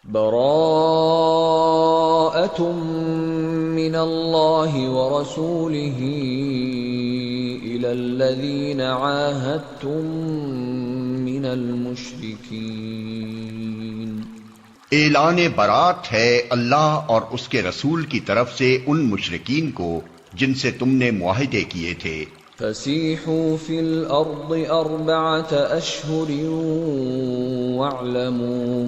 براءة من الله ورسوله إلى الذين عاهدتم من المشركين۔ اعلان برات ہے اللہ اور اس کے رسول کی طرف سے ان مشرکین کو جن سے تم نے معاہدے کیے تھے۔ فسیحوا فی الارض 4 اشہر واعلموا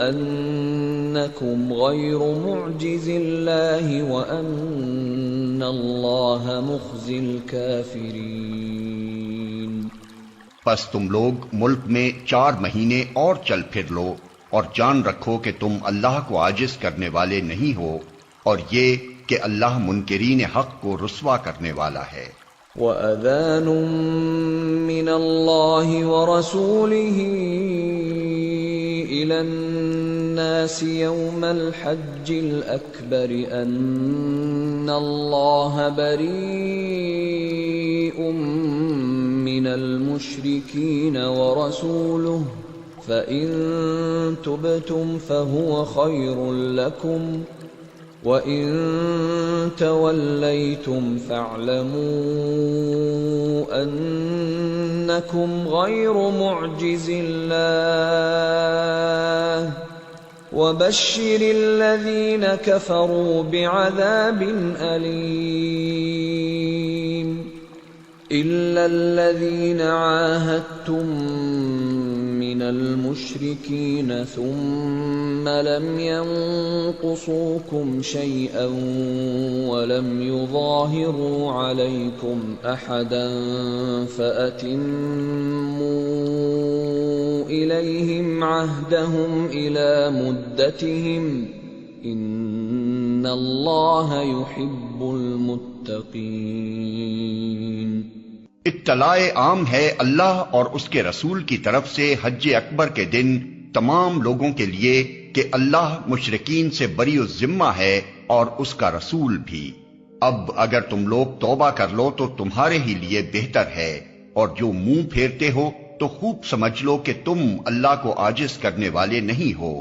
انکم غیر معجز اللہ وان اللہ مخزی الکافرین۔ پس تم لوگ ملک میں 4 مہینے اور چل پھر لو اور جان رکھو کہ تم اللہ کو عاجز کرنے والے نہیں ہو، اور یہ کہ اللہ منکرین حق کو رسوا کرنے والا ہے۔ وَأَذَانٌ مِّنَ اللَّهِ وَرَسُولِهِ إِلَى النَّاسِ يَوْمَ الْحَجِّ الْأَكْبَرِ أَنَّ اللَّهَ بَرِيءٌ مِّنَ الْمُشْرِكِينَ وَرَسُولُهُ فَإِن تُبْتُمْ فَهُوَ خَيْرٌ لَّكُمْ وَإِن تَوَلَّيْتُمْ فَاعْلَمُوا أَنَّكُمْ غَيْرُ مُعْجِزِ اللَّهِ وَبَشِّرِ الَّذِينَ كَفَرُوا بِعَذَابٍ أَلِيمٍ۔ إِلَّا الَّذِينَ عَاهَدتُّم مِّنَ الْمُشْرِكِينَ ثُمَّ لَمْ يَنقُصُوكُمْ شَيْئًا وَلَمْ يُظَاهِرُوا عَلَيْكُمْ أَحَدًا فَأَتِمُّوا إِلَيْهِمْ عَهْدَهُمْ إِلَى مُدَّتِهِمْ إِنَّ اللَّهَ يُحِبُّ الْمُتَّقِينَ۔ اطلاع عام ہے اللہ اور اس کے رسول کی طرف سے حج اکبر کے دن تمام لوگوں کے لیے کہ اللہ مشرکین سے بری الذمہ ہے اور اس کا رسول بھی۔ اب اگر تم لوگ توبہ کر لو تو تمہارے ہی لیے بہتر ہے، اور جو منہ پھیرتے ہو تو خوب سمجھ لو کہ تم اللہ کو عاجز کرنے والے نہیں ہو،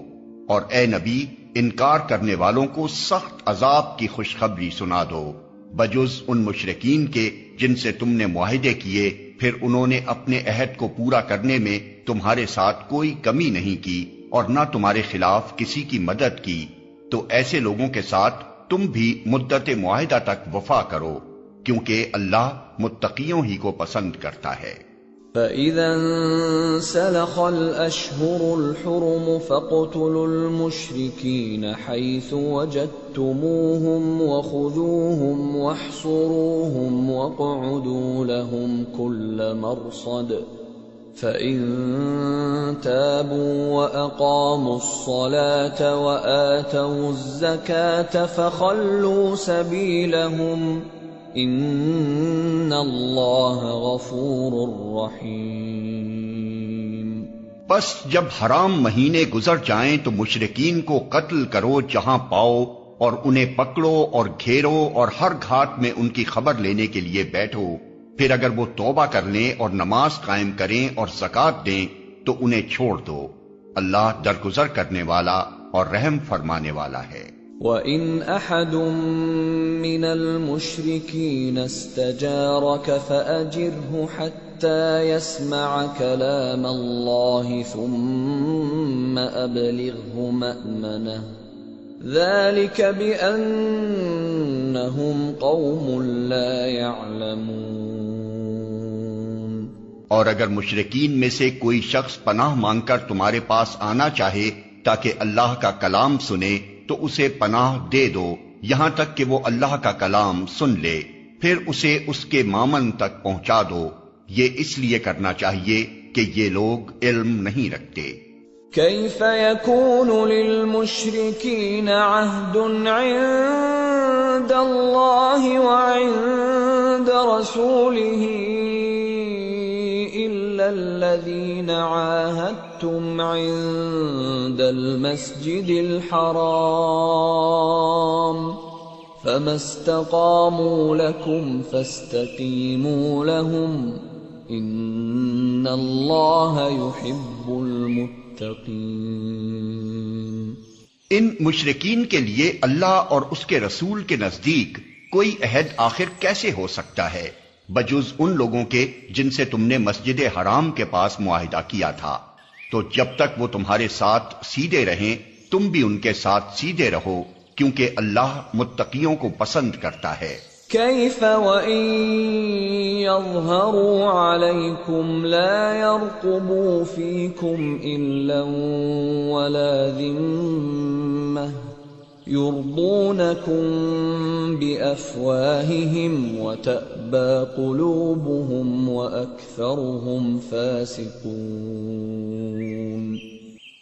اور اے نبی انکار کرنے والوں کو سخت عذاب کی خوشخبری سنا دو، بجز ان مشرکین کے جن سے تم نے معاہدے کیے پھر انہوں نے اپنے عہد کو پورا کرنے میں تمہارے ساتھ کوئی کمی نہیں کی اور نہ تمہارے خلاف کسی کی مدد کی، تو ایسے لوگوں کے ساتھ تم بھی مدت معاہدہ تک وفا کرو، کیونکہ اللہ متقیوں ہی کو پسند کرتا ہے۔ فَإِذَا انسَلَخَ الْأَشْهُرُ الْحُرُمُ فَاقْتُلُوا الْمُشْرِكِينَ حَيْثُ وَجَدتُّمُوهُمْ وَخُذُوهُمْ وَاحْصُرُوهُمْ وَاقْعُدُوا لَهُمْ كُلَّ مَرْصَدٍ فَإِن تَابُوا وَأَقَامُوا الصَّلَاةَ وَآتَوُا الزَّكَاةَ فَخَلُّوا سَبِيلَهُمْ ان اللہ غفور رحیم۔ پس جب حرام مہینے گزر جائیں تو مشرکین کو قتل کرو جہاں پاؤ، اور انہیں پکڑو اور گھیرو اور ہر گھاٹ میں ان کی خبر لینے کے لیے بیٹھو، پھر اگر وہ توبہ کر لیں اور نماز قائم کریں اور زکوٰۃ دیں تو انہیں چھوڑ دو، اللہ درگزر کرنے والا اور رحم فرمانے والا ہے۔ وَإِنْ أَحَدٌ مِّنَ الْمُشْرِكِينَ اسْتَجَارَكَ فَأَجِرْهُ حَتَّى يَسْمَعَ كَلَامَ اللَّهِ ثُمَّ أَبْلِغْهُ مَأْمَنَهُ ذَلِكَ بِأَنَّهُمْ قَوْمٌ لَا يَعْلَمُونَ۔ اور اگر مشرکین میں سے کوئی شخص پناہ مانگ کر تمہارے پاس آنا چاہے تاکہ اللہ کا کلام سنے تو اسے پناہ دے دو یہاں تک کہ وہ اللہ کا کلام سن لے، پھر اسے اس کے مامن تک پہنچا دو، یہ اس لیے کرنا چاہیے کہ یہ لوگ علم نہیں رکھتے۔ کیف یکون للمشرکین عہد عند اللہ وعند رسولہ الذین عاہدتم عند المسجد الحرام فما استقاموا لكم فاستقیموا لهم ان اللہ یحب المتقین۔ ان مشرکین کے لیے اللہ اور اس کے رسول کے نزدیک کوئی عہد آخر کیسے ہو سکتا ہے بجز ان لوگوں کے جن سے تم نے مسجد حرام کے پاس معاہدہ کیا تھا، تو جب تک وہ تمہارے ساتھ سیدھے رہیں تم بھی ان کے ساتھ سیدھے رہو، کیونکہ اللہ متقیوں کو پسند کرتا ہے۔ کیف وَإِن يَظْهَرُوا عَلَيْكُمْ لَا يَرْقُبُوا فِيكُمْ إِلًّا وَلَا ذِمَّةً يُرْضُونَكُمْ بِأَفْوَاهِهِمْ وَتَأْبَى قُلُوبُهُمْ وَأَكْثَرُهُمْ فَاسِقُونَ۔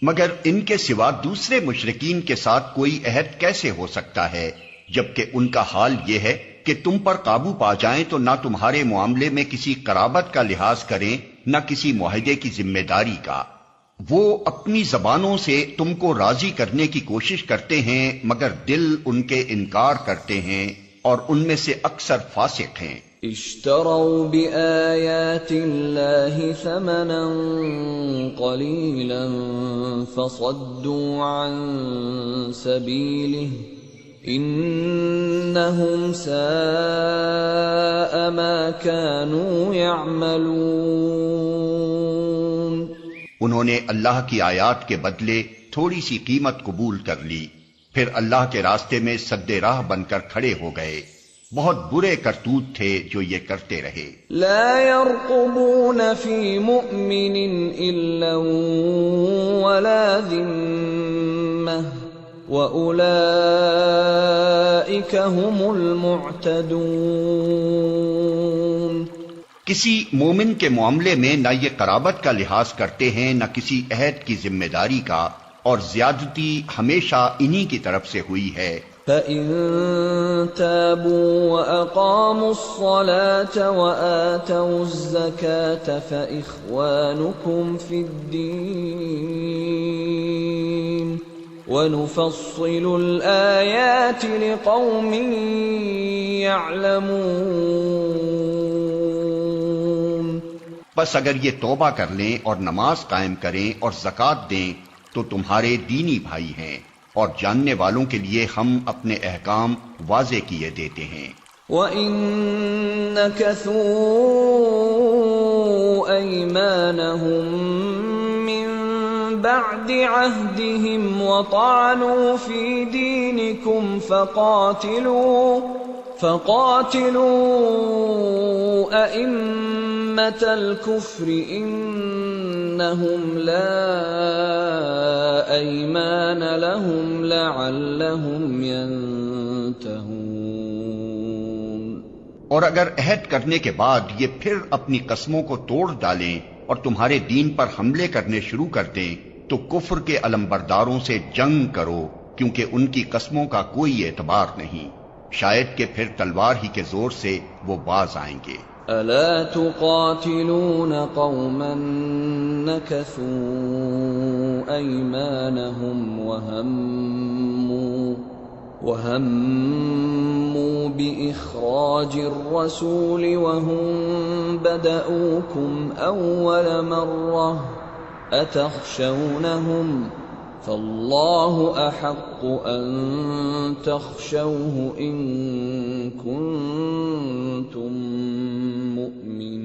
مگر ان کے سوا دوسرے مشرکین کے ساتھ کوئی عہد کیسے ہو سکتا ہے جبکہ ان کا حال یہ ہے کہ تم پر قابو پا جائیں تو نہ تمہارے معاملے میں کسی قرابت کا لحاظ کریں نہ کسی معاہدے کی ذمہ داری کا۔ وہ اپنی زبانوں سے تم کو راضی کرنے کی کوشش کرتے ہیں مگر دل ان کے انکار کرتے ہیں اور ان میں سے اکثر فاسق ہیں۔ اشتروا بآیات اللہ ثمنا قلیلا فصدوا عن سبیلہ انہم ساء ما كانوا يعملون۔ انہوں نے اللہ کی آیات کے بدلے تھوڑی سی قیمت قبول کر لی، پھر اللہ کے راستے میں سد راہ بن کر کھڑے ہو گئے۔ بہت برے کرتوت تھے جو یہ کرتے رہے۔ لا يرقبون في مؤمن الا ولا ذمة وأولئك هم المعتدون۔ کسی مومن کے معاملے میں نہ یہ قرابت کا لحاظ کرتے ہیں نہ کسی عہد کی ذمہ داری کا، اور زیادتی ہمیشہ انہی کی طرف سے ہوئی ہے۔ فَإِن تَابُوا وَأَقَامُوا الصَّلَاةَ وَآتَوُا الزَّكَاةَ فَإِخْوَانُكُمْ فِي الدِّينِ وَنُفَصِّلُ الْآيَاتِ لِقَوْمٍ يَعْلَمُونَ۔ بس اگر یہ توبہ کر لیں اور نماز قائم کریں اور زکوٰۃ دیں تو تمہارے دینی بھائی ہیں، اور جاننے والوں کے لیے ہم اپنے احکام واضح کیے دیتے ہیں۔ وَإِن نَكَثُوا أَيْمَانَهُم مِّن بَعْدِ عَهْدِهِمْ وَطَعَنُوا فِي دِينِكُمْ فَقَاتِلُوا أَئِمَّةَ الْكُفْرِ إِنَّهُمْ لَا أَيْمَانَ لَهُمْ لَعَلَّهُمْ يَنْتَهُونَ۔ اور اگر عہد کرنے کے بعد یہ پھر اپنی قسموں کو توڑ ڈالیں اور تمہارے دین پر حملے کرنے شروع کر دیں تو کفر کے علمبرداروں سے جنگ کرو، کیونکہ ان کی قسموں کا کوئی اعتبار نہیں، شاید کہ پھر تلوار ہی کے زور سے وہ باز آئیں گے۔ أَلَا تُقَاتِلُونَ قَوْمًا نَكَثُوا أَيْمَانَهُمْ وَهَمُّوا بِإِخْرَاجِ الرَّسُولِ وَهُمْ بَدَأُوكُمْ أَوَّلَ مَرَّةٍ أَتَخْشَوْنَهُمْ فَاللَّهُ أَحَقُّ أَن تَخْشَوْهُ إِن كُنتُم مُّؤْمِنِينَ۔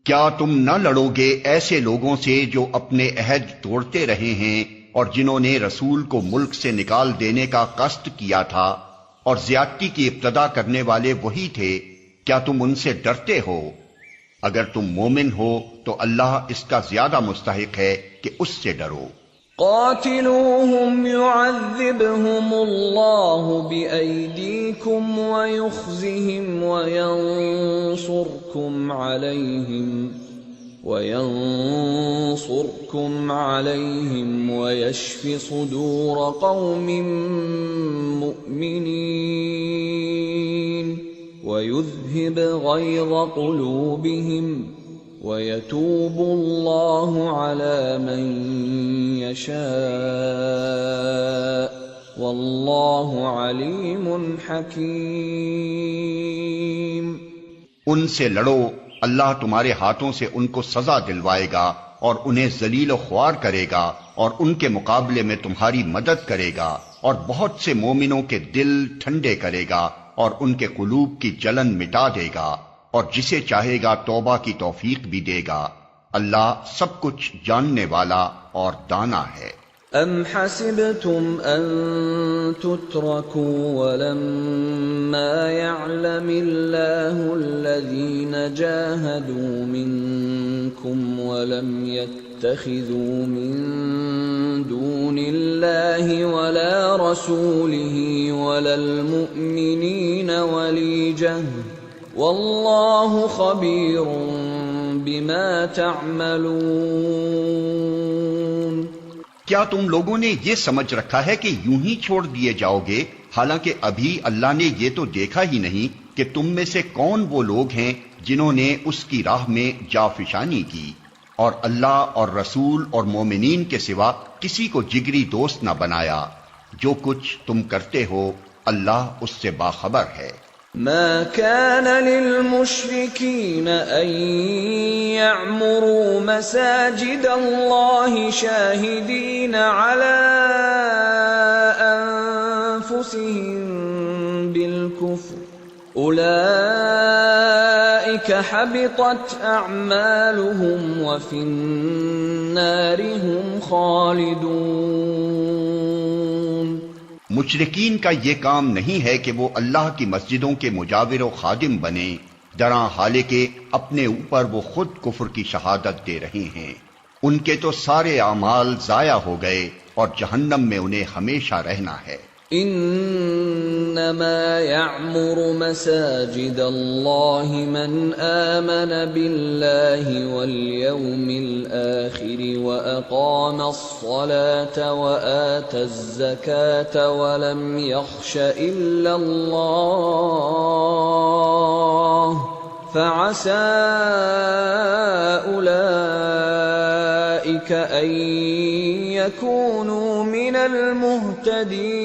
کیا تم نہ لڑو گے ایسے لوگوں سے جو اپنے عہد توڑتے رہے ہیں اور جنہوں نے رسول کو ملک سے نکال دینے کا قصد کیا تھا، اور زیادتی کی ابتدا کرنے والے وہی تھے؟ کیا تم ان سے ڈرتے ہو؟ اگر تم مومن ہو تو اللہ اس کا زیادہ مستحق ہے کہ اس سے ڈرو۔ قاتلوهم يعذبهم الله بأيديكم ويخزهم وينصركم عليهم ويشف صدور قوم مؤمنين ويذهب غيظ قلوبهم وَيَتُوبُ اللَّهُ عَلَى مَن يَشَاءُ وَاللَّهُ عَلِيمٌ حَكِيمٌ۔ ان سے لڑو، اللہ تمہارے ہاتھوں سے ان کو سزا دلوائے گا اور انہیں ذلیل و خوار کرے گا اور ان کے مقابلے میں تمہاری مدد کرے گا اور بہت سے مومنوں کے دل ٹھنڈے کرے گا اور ان کے قلوب کی جلن مٹا دے گا، اور جسے چاہے گا توبہ کی توفیق بھی دے گا۔ اللہ سب کچھ جاننے والا اور دانا ہے۔ ام حسبتم ان تتركوا ولما يعلم الله الذين جاهدوا منكم ولم يتخذوا من دون الله ولا رسوله ولا المؤمنين وليجة والله خبير بما تعملون۔ کیا تم لوگوں نے یہ سمجھ رکھا ہے کہ یوں ہی چھوڑ دیے جاؤ گے، حالانکہ ابھی اللہ نے یہ تو دیکھا ہی نہیں کہ تم میں سے کون وہ لوگ ہیں جنہوں نے اس کی راہ میں جافشانی کی، اور اللہ اور رسول اور مومنین کے سوا کسی کو جگری دوست نہ بنایا۔ جو کچھ تم کرتے ہو اللہ اس سے باخبر ہے۔ ما كان للمشركين أن يعمروا مساجد الله شاهدين على أنفسهم بالكفر أولئك حبطت أعمالهم وفي النار هم خالدون۔ مشرکین کا یہ کام نہیں ہے کہ وہ اللہ کی مسجدوں کے مجاور و خادم بنیں، درا حالے کہ اپنے اوپر وہ خود کفر کی شہادت دے رہے ہیں۔ ان کے تو سارے اعمال ضائع ہو گئے اور جہنم میں انہیں ہمیشہ رہنا ہے۔ انما يعمر مساجد الله من آمن بالله واليوم الآخر وأقام الصلاة وآتى الزكاة ولم يخش إلا الله فعسى أولئك أن يكونوا من المهتدين۔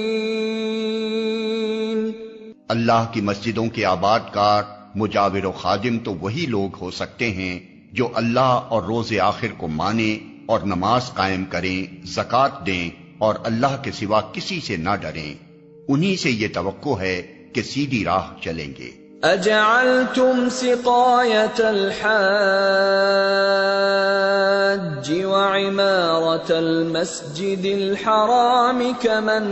اللہ کی مسجدوں کے آباد کار، مجاور و خادم تو وہی لوگ ہو سکتے ہیں جو اللہ اور روز آخر کو مانیں اور نماز قائم کریں، زکوٰۃ دیں اور اللہ کے سوا کسی سے نہ ڈریں۔ انہی سے یہ توقع ہے کہ سیدھی راہ چلیں گے۔ اجعلتم سقاية الحاج وعمارة المسجد الحرام كمن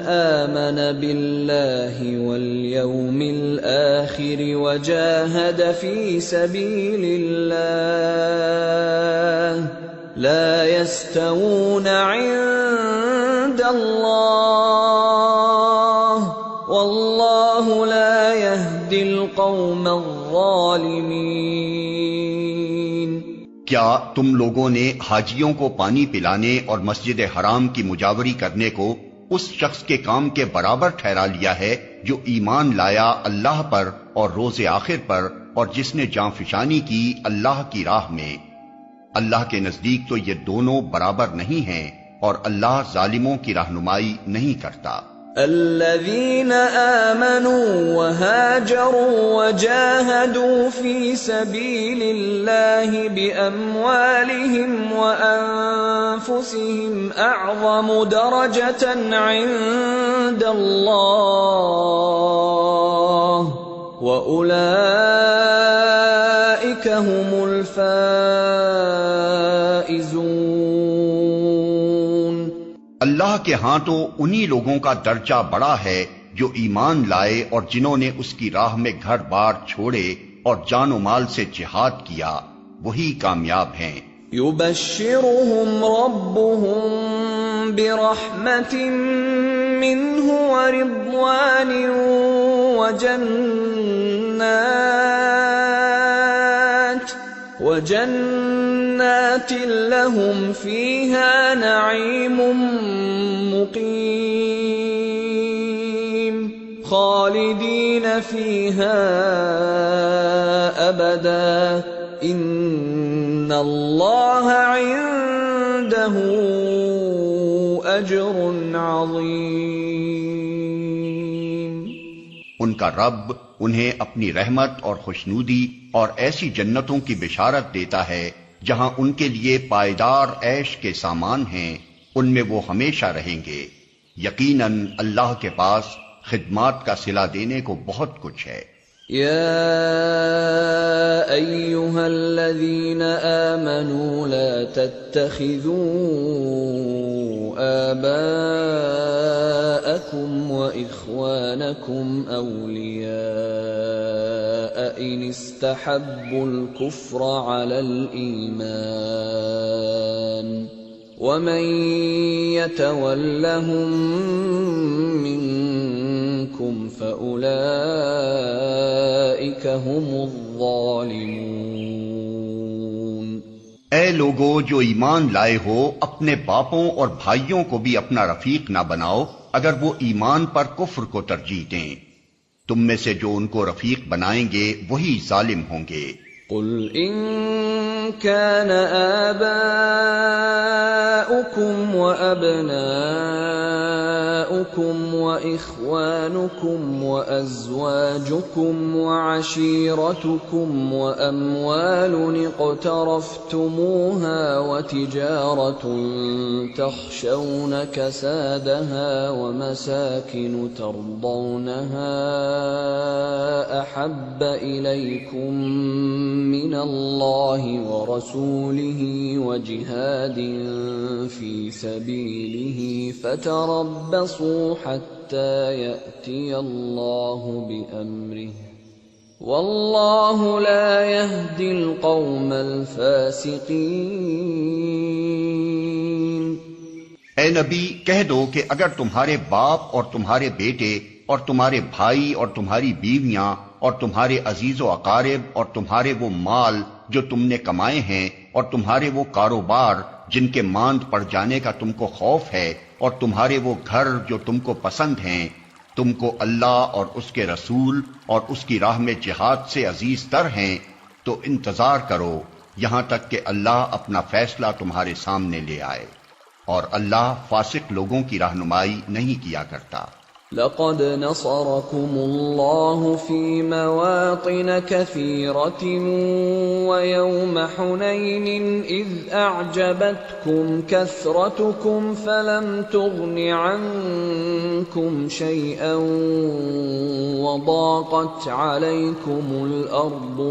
آمن بالله واليوم الآخر وجاهد في سبيل الله لا يستوون عند الله والله لا يهدي القوم الظالمين۔ کیا تم لوگوں نے حاجیوں کو پانی پلانے اور مسجد حرام کی مجاوری کرنے کو اس شخص کے کام کے برابر ٹھہرا لیا ہے جو ایمان لایا اللہ پر اور روز آخر پر اور جس نے جانفشانی کی اللہ کی راہ میں؟ اللہ کے نزدیک تو یہ دونوں برابر نہیں ہیں اور اللہ ظالموں کی رہنمائی نہیں کرتا۔ الذين آمنوا وهاجروا وجاهدوا في سبيل الله بأموالهم وأنفسهم أعظم درجة عند الله وأولئك هم الفائزون۔ اللہ کے ہاں تو انہی لوگوں کا درجہ بڑا ہے جو ایمان لائے اور جنہوں نے اس کی راہ میں گھر بار چھوڑے اور جان و مال سے جہاد کیا، وہی کامیاب ہیں۔ يبشرهم ربهم برحمة منه ورضوان وجنات لهم فيها نعيم مقيم خالدين فيها أبدا إن الله عنده أجر عظيم۔ ان کا رب انہیں اپنی رحمت اور خوشنودی اور ایسی جنتوں کی بشارت دیتا ہے جہاں ان کے لیے پائیدار عیش کے سامان ہیں، ان میں وہ ہمیشہ رہیں گے۔ یقیناً اللہ کے پاس خدمات کا صلہ دینے کو بہت کچھ ہے۔ يا أيها الذين آمنوا لا تتخذوا آباءكم وإخوانكم أولياء إن استحبوا الكفر على الإيمان ومن يتولهم منكم فأولئك هم الظالمون۔ اے لوگو جو ایمان لائے ہو، اپنے باپوں اور بھائیوں کو بھی اپنا رفیق نہ بناؤ اگر وہ ایمان پر کفر کو ترجیح دیں، تم میں سے جو ان کو رفیق بنائیں گے وہی ظالم ہوں گے۔ قل إن كان آباؤكم وأبناؤكم وإخوانكم وأزواجكم وعشيرتكم وأموال اقترفتموها وتجارة تخشون كسادها ومساكن ترضونها أحب إليكم من الله ورسوله وجهاد في سبيله فتربصوا حتى يأتي الله بأمره والله لا يهدي القوم الفاسقين۔ اے نبی کہہ دو کہ اگر تمہارے باپ اور تمہارے بیٹے اور تمہارے بھائی اور تمہاری بیویاں اور تمہارے عزیز و اقارب اور تمہارے وہ مال جو تم نے کمائے ہیں اور تمہارے وہ کاروبار جن کے ماند پڑ جانے کا تم کو خوف ہے اور تمہارے وہ گھر جو تم کو پسند ہیں، تم کو اللہ اور اس کے رسول اور اس کی راہ میں جہاد سے عزیز تر ہیں، تو انتظار کرو یہاں تک کہ اللہ اپنا فیصلہ تمہارے سامنے لے آئے، اور اللہ فاسق لوگوں کی رہنمائی نہیں کیا کرتا۔ لقد نصركم الله في مواطن كثيرة ويوم حنين إذ أعجبتكم كثرتكم فلم تغن عنكم شيئا وضاقت عليكم الأرض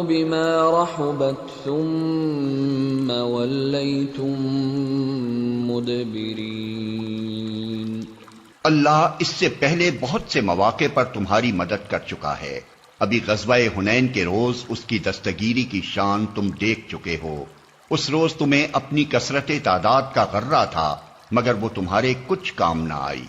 بما رحبت ثم وليتم مدبرين۔ اللہ اس سے پہلے بہت سے مواقع پر تمہاری مدد کر چکا ہے۔ ابھی غزوہ حنین کے روز اس کی دستگیری کی شان تم دیکھ چکے ہو۔ اس روز تمہیں اپنی کثرت تعداد کا غرہ تھا، مگر وہ تمہارے کچھ کام نہ آئی،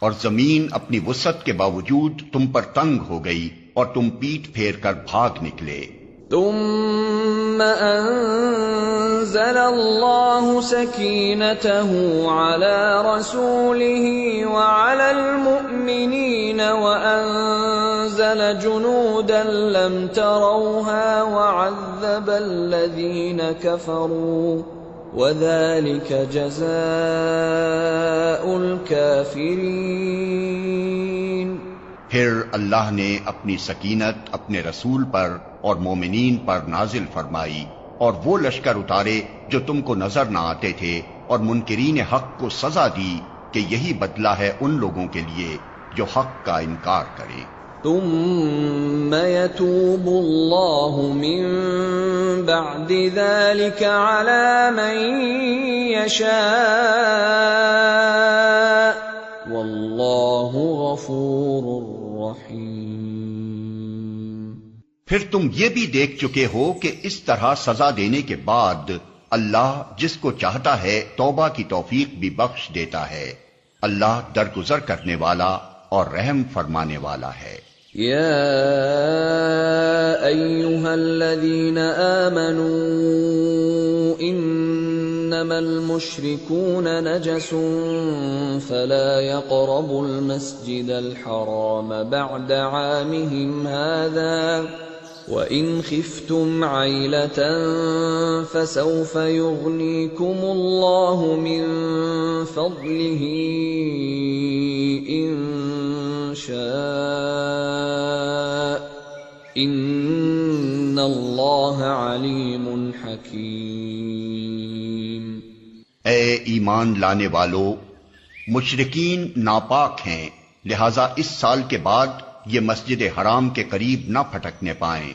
اور زمین اپنی وسعت کے باوجود تم پر تنگ ہو گئی اور تم پیٹ پھیر کر بھاگ نکلے۔ ثم أنزل الله سكينته على رسوله وعلى المؤمنين وأنزل جنودا لم تروها وعذب الذين كفروا وَذَلِكَ جَزَاءُ الْكَافِرِينَ۔ پھر اللہ نے اپنی سکینت اپنے رسول پر اور مومنین پر نازل فرمائی اور وہ لشکر اتارے جو تم کو نظر نہ آتے تھے، اور منکرین حق کو سزا دی کہ یہی بدلہ ہے ان لوگوں کے لیے جو حق کا انکار کریں۔ ثم يتوب الله من بعد ذلك على من يشاء والله غفور رحيم۔ پھر تم یہ بھی دیکھ چکے ہو کہ اس طرح سزا دینے کے بعد اللہ جس کو چاہتا ہے توبہ کی توفیق بھی بخش دیتا ہے۔ اللہ درگزر کرنے والا اور رحم فرمانے والا ہے۔ يا أيها الذين آمنوا إنما المشركون نجس فلا يقربوا المسجد الحرام بعد عامهم هذا وَإِنْ خِفْتُمْ عَيْلَةً فَسَوْفَ يُغْنِيكُمُ اللَّهُ مِنْ فَضْلِهِ إِنْ شَاءَ إِنَّ اللَّهَ عَلِيمٌ حَكِيمٌ۔ اے ایمان لانے والو، مشرکین ناپاک ہیں، لہذا اس سال کے بعد یہ مسجد حرام کے قریب نہ پھٹکنے پائیں،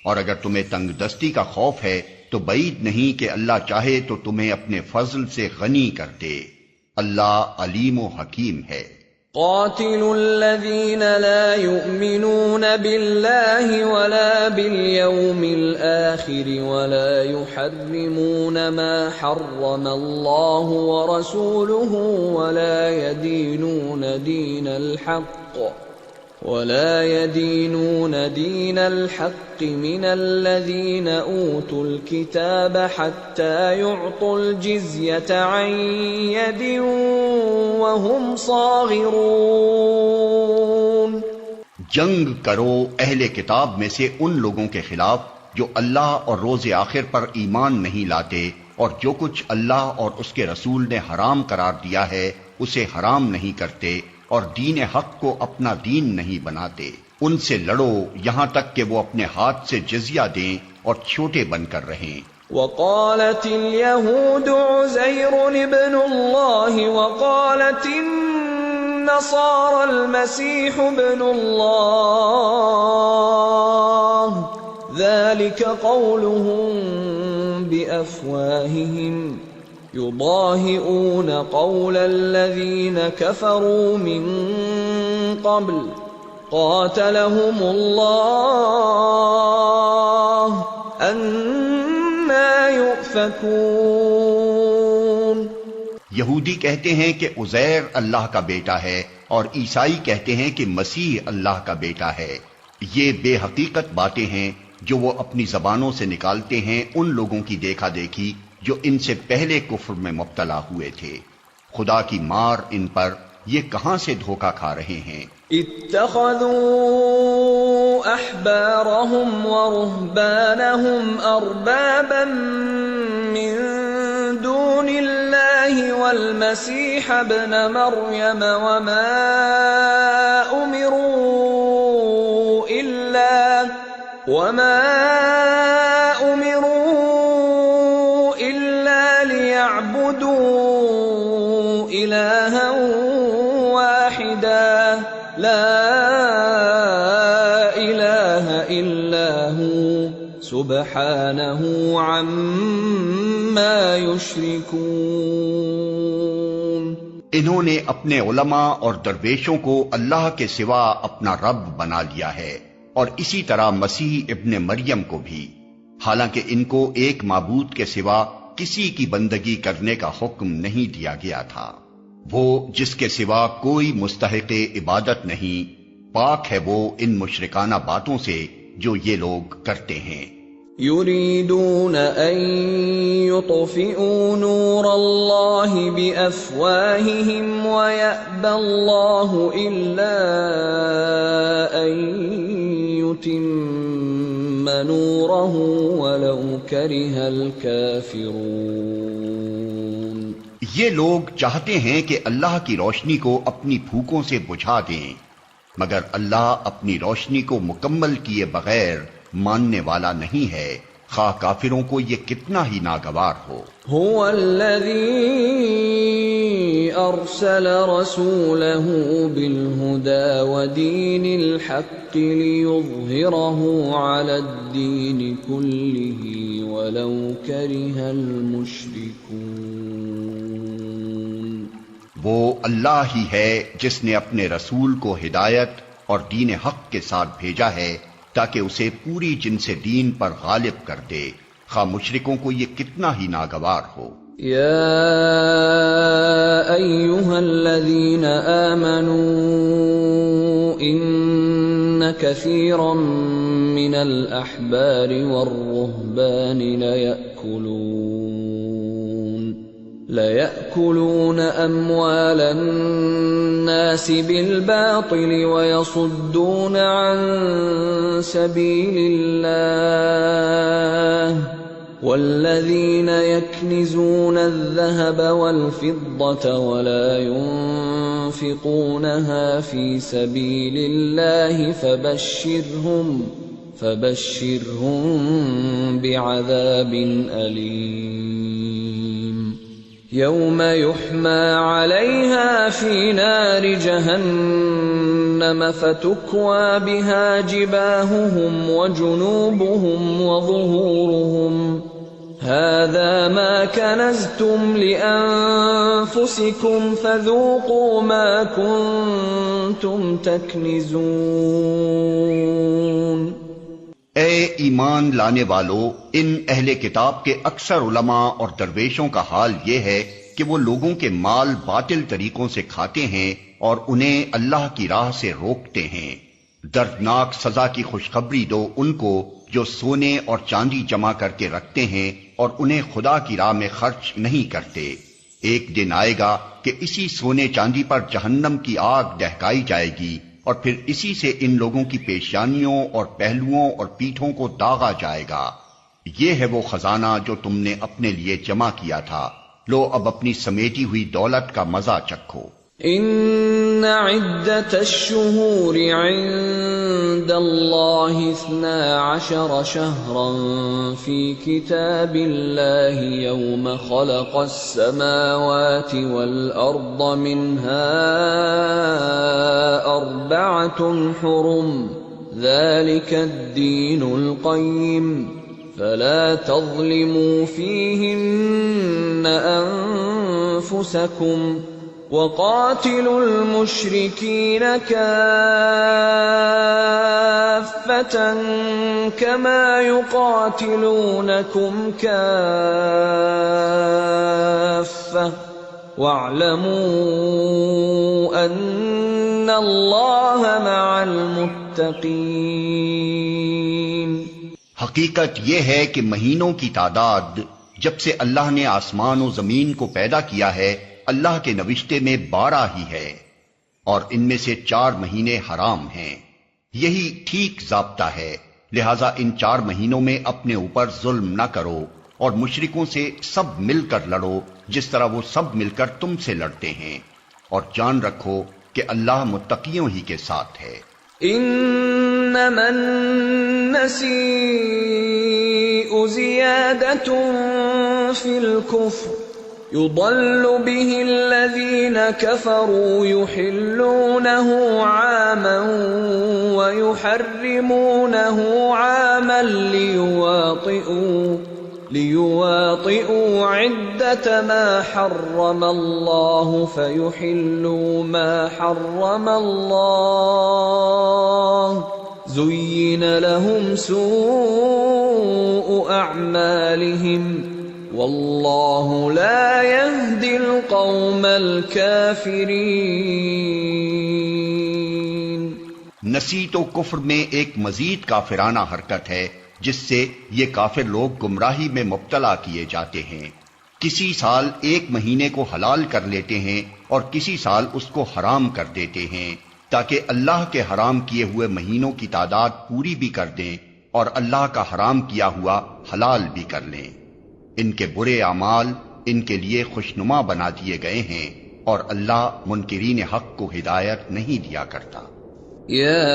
اور اگر تمہیں تنگ دستی کا خوف ہے تو بعید نہیں کہ اللہ چاہے تو تمہیں اپنے فضل سے غنی کر دے۔ اللہ علیم و حکیم ہے۔ قاتلوا الذين لا يؤمنون بالله ولا باليوم الآخر ولا يحرمون ما حرم الله ورسوله ولا يدينون دين الحق من الذين أوتوا الكتاب حتى يعطوا الجزية عن يد وهم صاغرون۔ جنگ کرو اہل کتاب میں سے ان لوگوں کے خلاف جو اللہ اور روز آخر پر ایمان نہیں لاتے، اور جو کچھ اللہ اور اس کے رسول نے حرام قرار دیا ہے اسے حرام نہیں کرتے، اور دین حق کو اپنا دین نہیں بناتے۔ ان سے لڑو یہاں تک کہ وہ اپنے ہاتھ سے جزیہ دیں اور چھوٹے بن کر رہیں۔ وقالت اليهود عزير ابن الله وقالت النصارى المسيح ابن الله ذلك قولهم بأفواههم يضاهئون قول الذين كفروا من قبل قاتلهم الله أنى يؤفكون۔ یہودی کہتے ہیں کہ عزیر اللہ کا بیٹا ہے، اور عیسائی کہتے ہیں کہ مسیح اللہ کا بیٹا ہے۔ یہ بے حقیقت باتیں ہیں جو وہ اپنی زبانوں سے نکالتے ہیں ان لوگوں کی دیکھا دیکھی جو ان سے پہلے کفر میں مبتلا ہوئے تھے۔ خدا کی مار ان پر، یہ کہاں سے دھوکہ کھا رہے ہیں۔ اتخذوا احبارهم ورهبانهم اربابا من دون الله والمسيح ابن مريم وما امروا الا ليعبدوا الها واحدا لا الہ الا هو سبحانہ عما یشرکون۔ انہوں نے اپنے علماء اور درویشوں کو اللہ کے سوا اپنا رب بنا لیا ہے، اور اسی طرح مسیح ابن مریم کو بھی، حالانکہ ان کو ایک معبود کے سوا کسی کی بندگی کرنے کا حکم نہیں دیا گیا تھا۔ وہ جس کے سوا کوئی مستحق عبادت نہیں، پاک ہے وہ ان مشرکانہ باتوں سے جو یہ لوگ کرتے ہیں۔ یریدون ان یطفئوا نور اللہ بافواہہم ویأبی اللہ الا ان یتم نورہ ولو کرہ الکافرون۔ یہ لوگ چاہتے ہیں کہ اللہ کی روشنی کو اپنی پھوکوں سے بجھا دیں، مگر اللہ اپنی روشنی کو مکمل کیے بغیر ماننے والا نہیں ہے، خواہ کافروں کو یہ کتنا ہی ناگوار ہو۔ هو الذی ارسل رسولہ بالہدى ودین الحق لیظہرہ علی الدین کلہ ولو کرہ المشرکون۔ وہ اللہ ہی ہے جس نے اپنے رسول کو ہدایت اور دین حق کے ساتھ بھیجا ہے تاکہ اسے پوری جن سے دین پر غالب کر دے، خواہ مشرکوں کو یہ کتنا ہی ناگوار ہو۔ یا ایہا الذین آمنوا ان کثیرا من الاحبار والرہبان لَيَأْكُلُونَ أَمْوَالَ النَّاسِ النَّاسِ بِالْبَاطِلِ وَيَصُدُّونَ عَن سَبِيلِ اللَّهِ وَالَّذِينَ يَكْنِزُونَ الذَّهَبَ وَالْفِضَّةَ وَلَا يُنفِقُونَهَا فِي سَبِيلِ اللَّهِ فَبَشِّرْهُم بِعَذَابٍ أَلِيمٍ يَوْمَ يُحْمَىٰ عَلَيْهَا فِي نَارِ جَهَنَّمَ فَتُكْوَىٰ بِهَا جِبَاهُهُمْ وَجُنُوبُهُمْ وَظُهُورُهُمْ هَٰذَا مَا كَنَزْتُمْ لِأَنفُسِكُمْ فَذُوقُوا مَا كُنتُمْ تَكْنِزُونَ۔ اے ایمان لانے والو، ان اہل کتاب کے اکثر علماء اور درویشوں کا حال یہ ہے کہ وہ لوگوں کے مال باطل طریقوں سے کھاتے ہیں اور انہیں اللہ کی راہ سے روکتے ہیں۔ دردناک سزا کی خوشخبری دو ان کو جو سونے اور چاندی جمع کر کے رکھتے ہیں اور انہیں خدا کی راہ میں خرچ نہیں کرتے۔ ایک دن آئے گا کہ اسی سونے چاندی پر جہنم کی آگ دہکائی جائے گی اور پھر اسی سے ان لوگوں کی پیشانیوں اور پہلوؤں اور پیٹھوں کو داغا جائے گا۔ یہ ہے وہ خزانہ جو تم نے اپنے لیے جمع کیا تھا، لو اب اپنی سمیٹی ہوئی دولت کا مزہ چکھو۔ ان عدت الشہور عند اللہ 12 شہرا فی کتاب اللہ یوم خلق السماوات والارض منها 4 حرم ذلك الدین القیم فلا تظلموا فیہن انفسکم وَقَاتِلُوا الْمُشْرِكِينَ كَافَّةً كَمَا يُقَاتِلُونَكُمْ كَافَّةً وَاعْلَمُوا أَنَّ اللَّهَ مَعَ الْمُتَّقِينَ۔ حقیقت یہ ہے کہ مہینوں کی تعداد جب سے اللہ نے آسمان و زمین کو پیدا کیا ہے اللہ کے نوشتے میں 12 ہی ہے، اور ان میں سے 4 مہینے حرام ہیں۔ یہی ٹھیک ضابطہ ہے، لہذا ان 4 مہینوں میں اپنے اوپر ظلم نہ کرو اور مشرکوں سے سب مل کر لڑو جس طرح وہ سب مل کر تم سے لڑتے ہیں، اور جان رکھو کہ اللہ متقیوں ہی کے ساتھ ہے۔ انما النسیء زیادۃ فی الکفر يضل به الذين كفروا يحلونه عاما ويحرمونه عاما ليواطئوا عدة ما حرم الله فيحلوا ما حرم الله زين لهم سوء أعمالهم واللہ لا یہدی القوم الکافرین۔ نسی تو کفر میں ایک مزید کافرانہ حرکت ہے جس سے یہ کافر لوگ گمراہی میں مبتلا کیے جاتے ہیں۔ کسی سال 1 مہینے کو حلال کر لیتے ہیں اور کسی سال اس کو حرام کر دیتے ہیں تاکہ اللہ کے حرام کیے ہوئے مہینوں کی تعداد پوری بھی کر دیں اور اللہ کا حرام کیا ہوا حلال بھی کر لیں۔ ان کے برے اعمال ان کے لیے خوشنما بنا دیے گئے ہیں اور اللہ منکرین حق کو ہدایت نہیں دیا کرتا۔ یا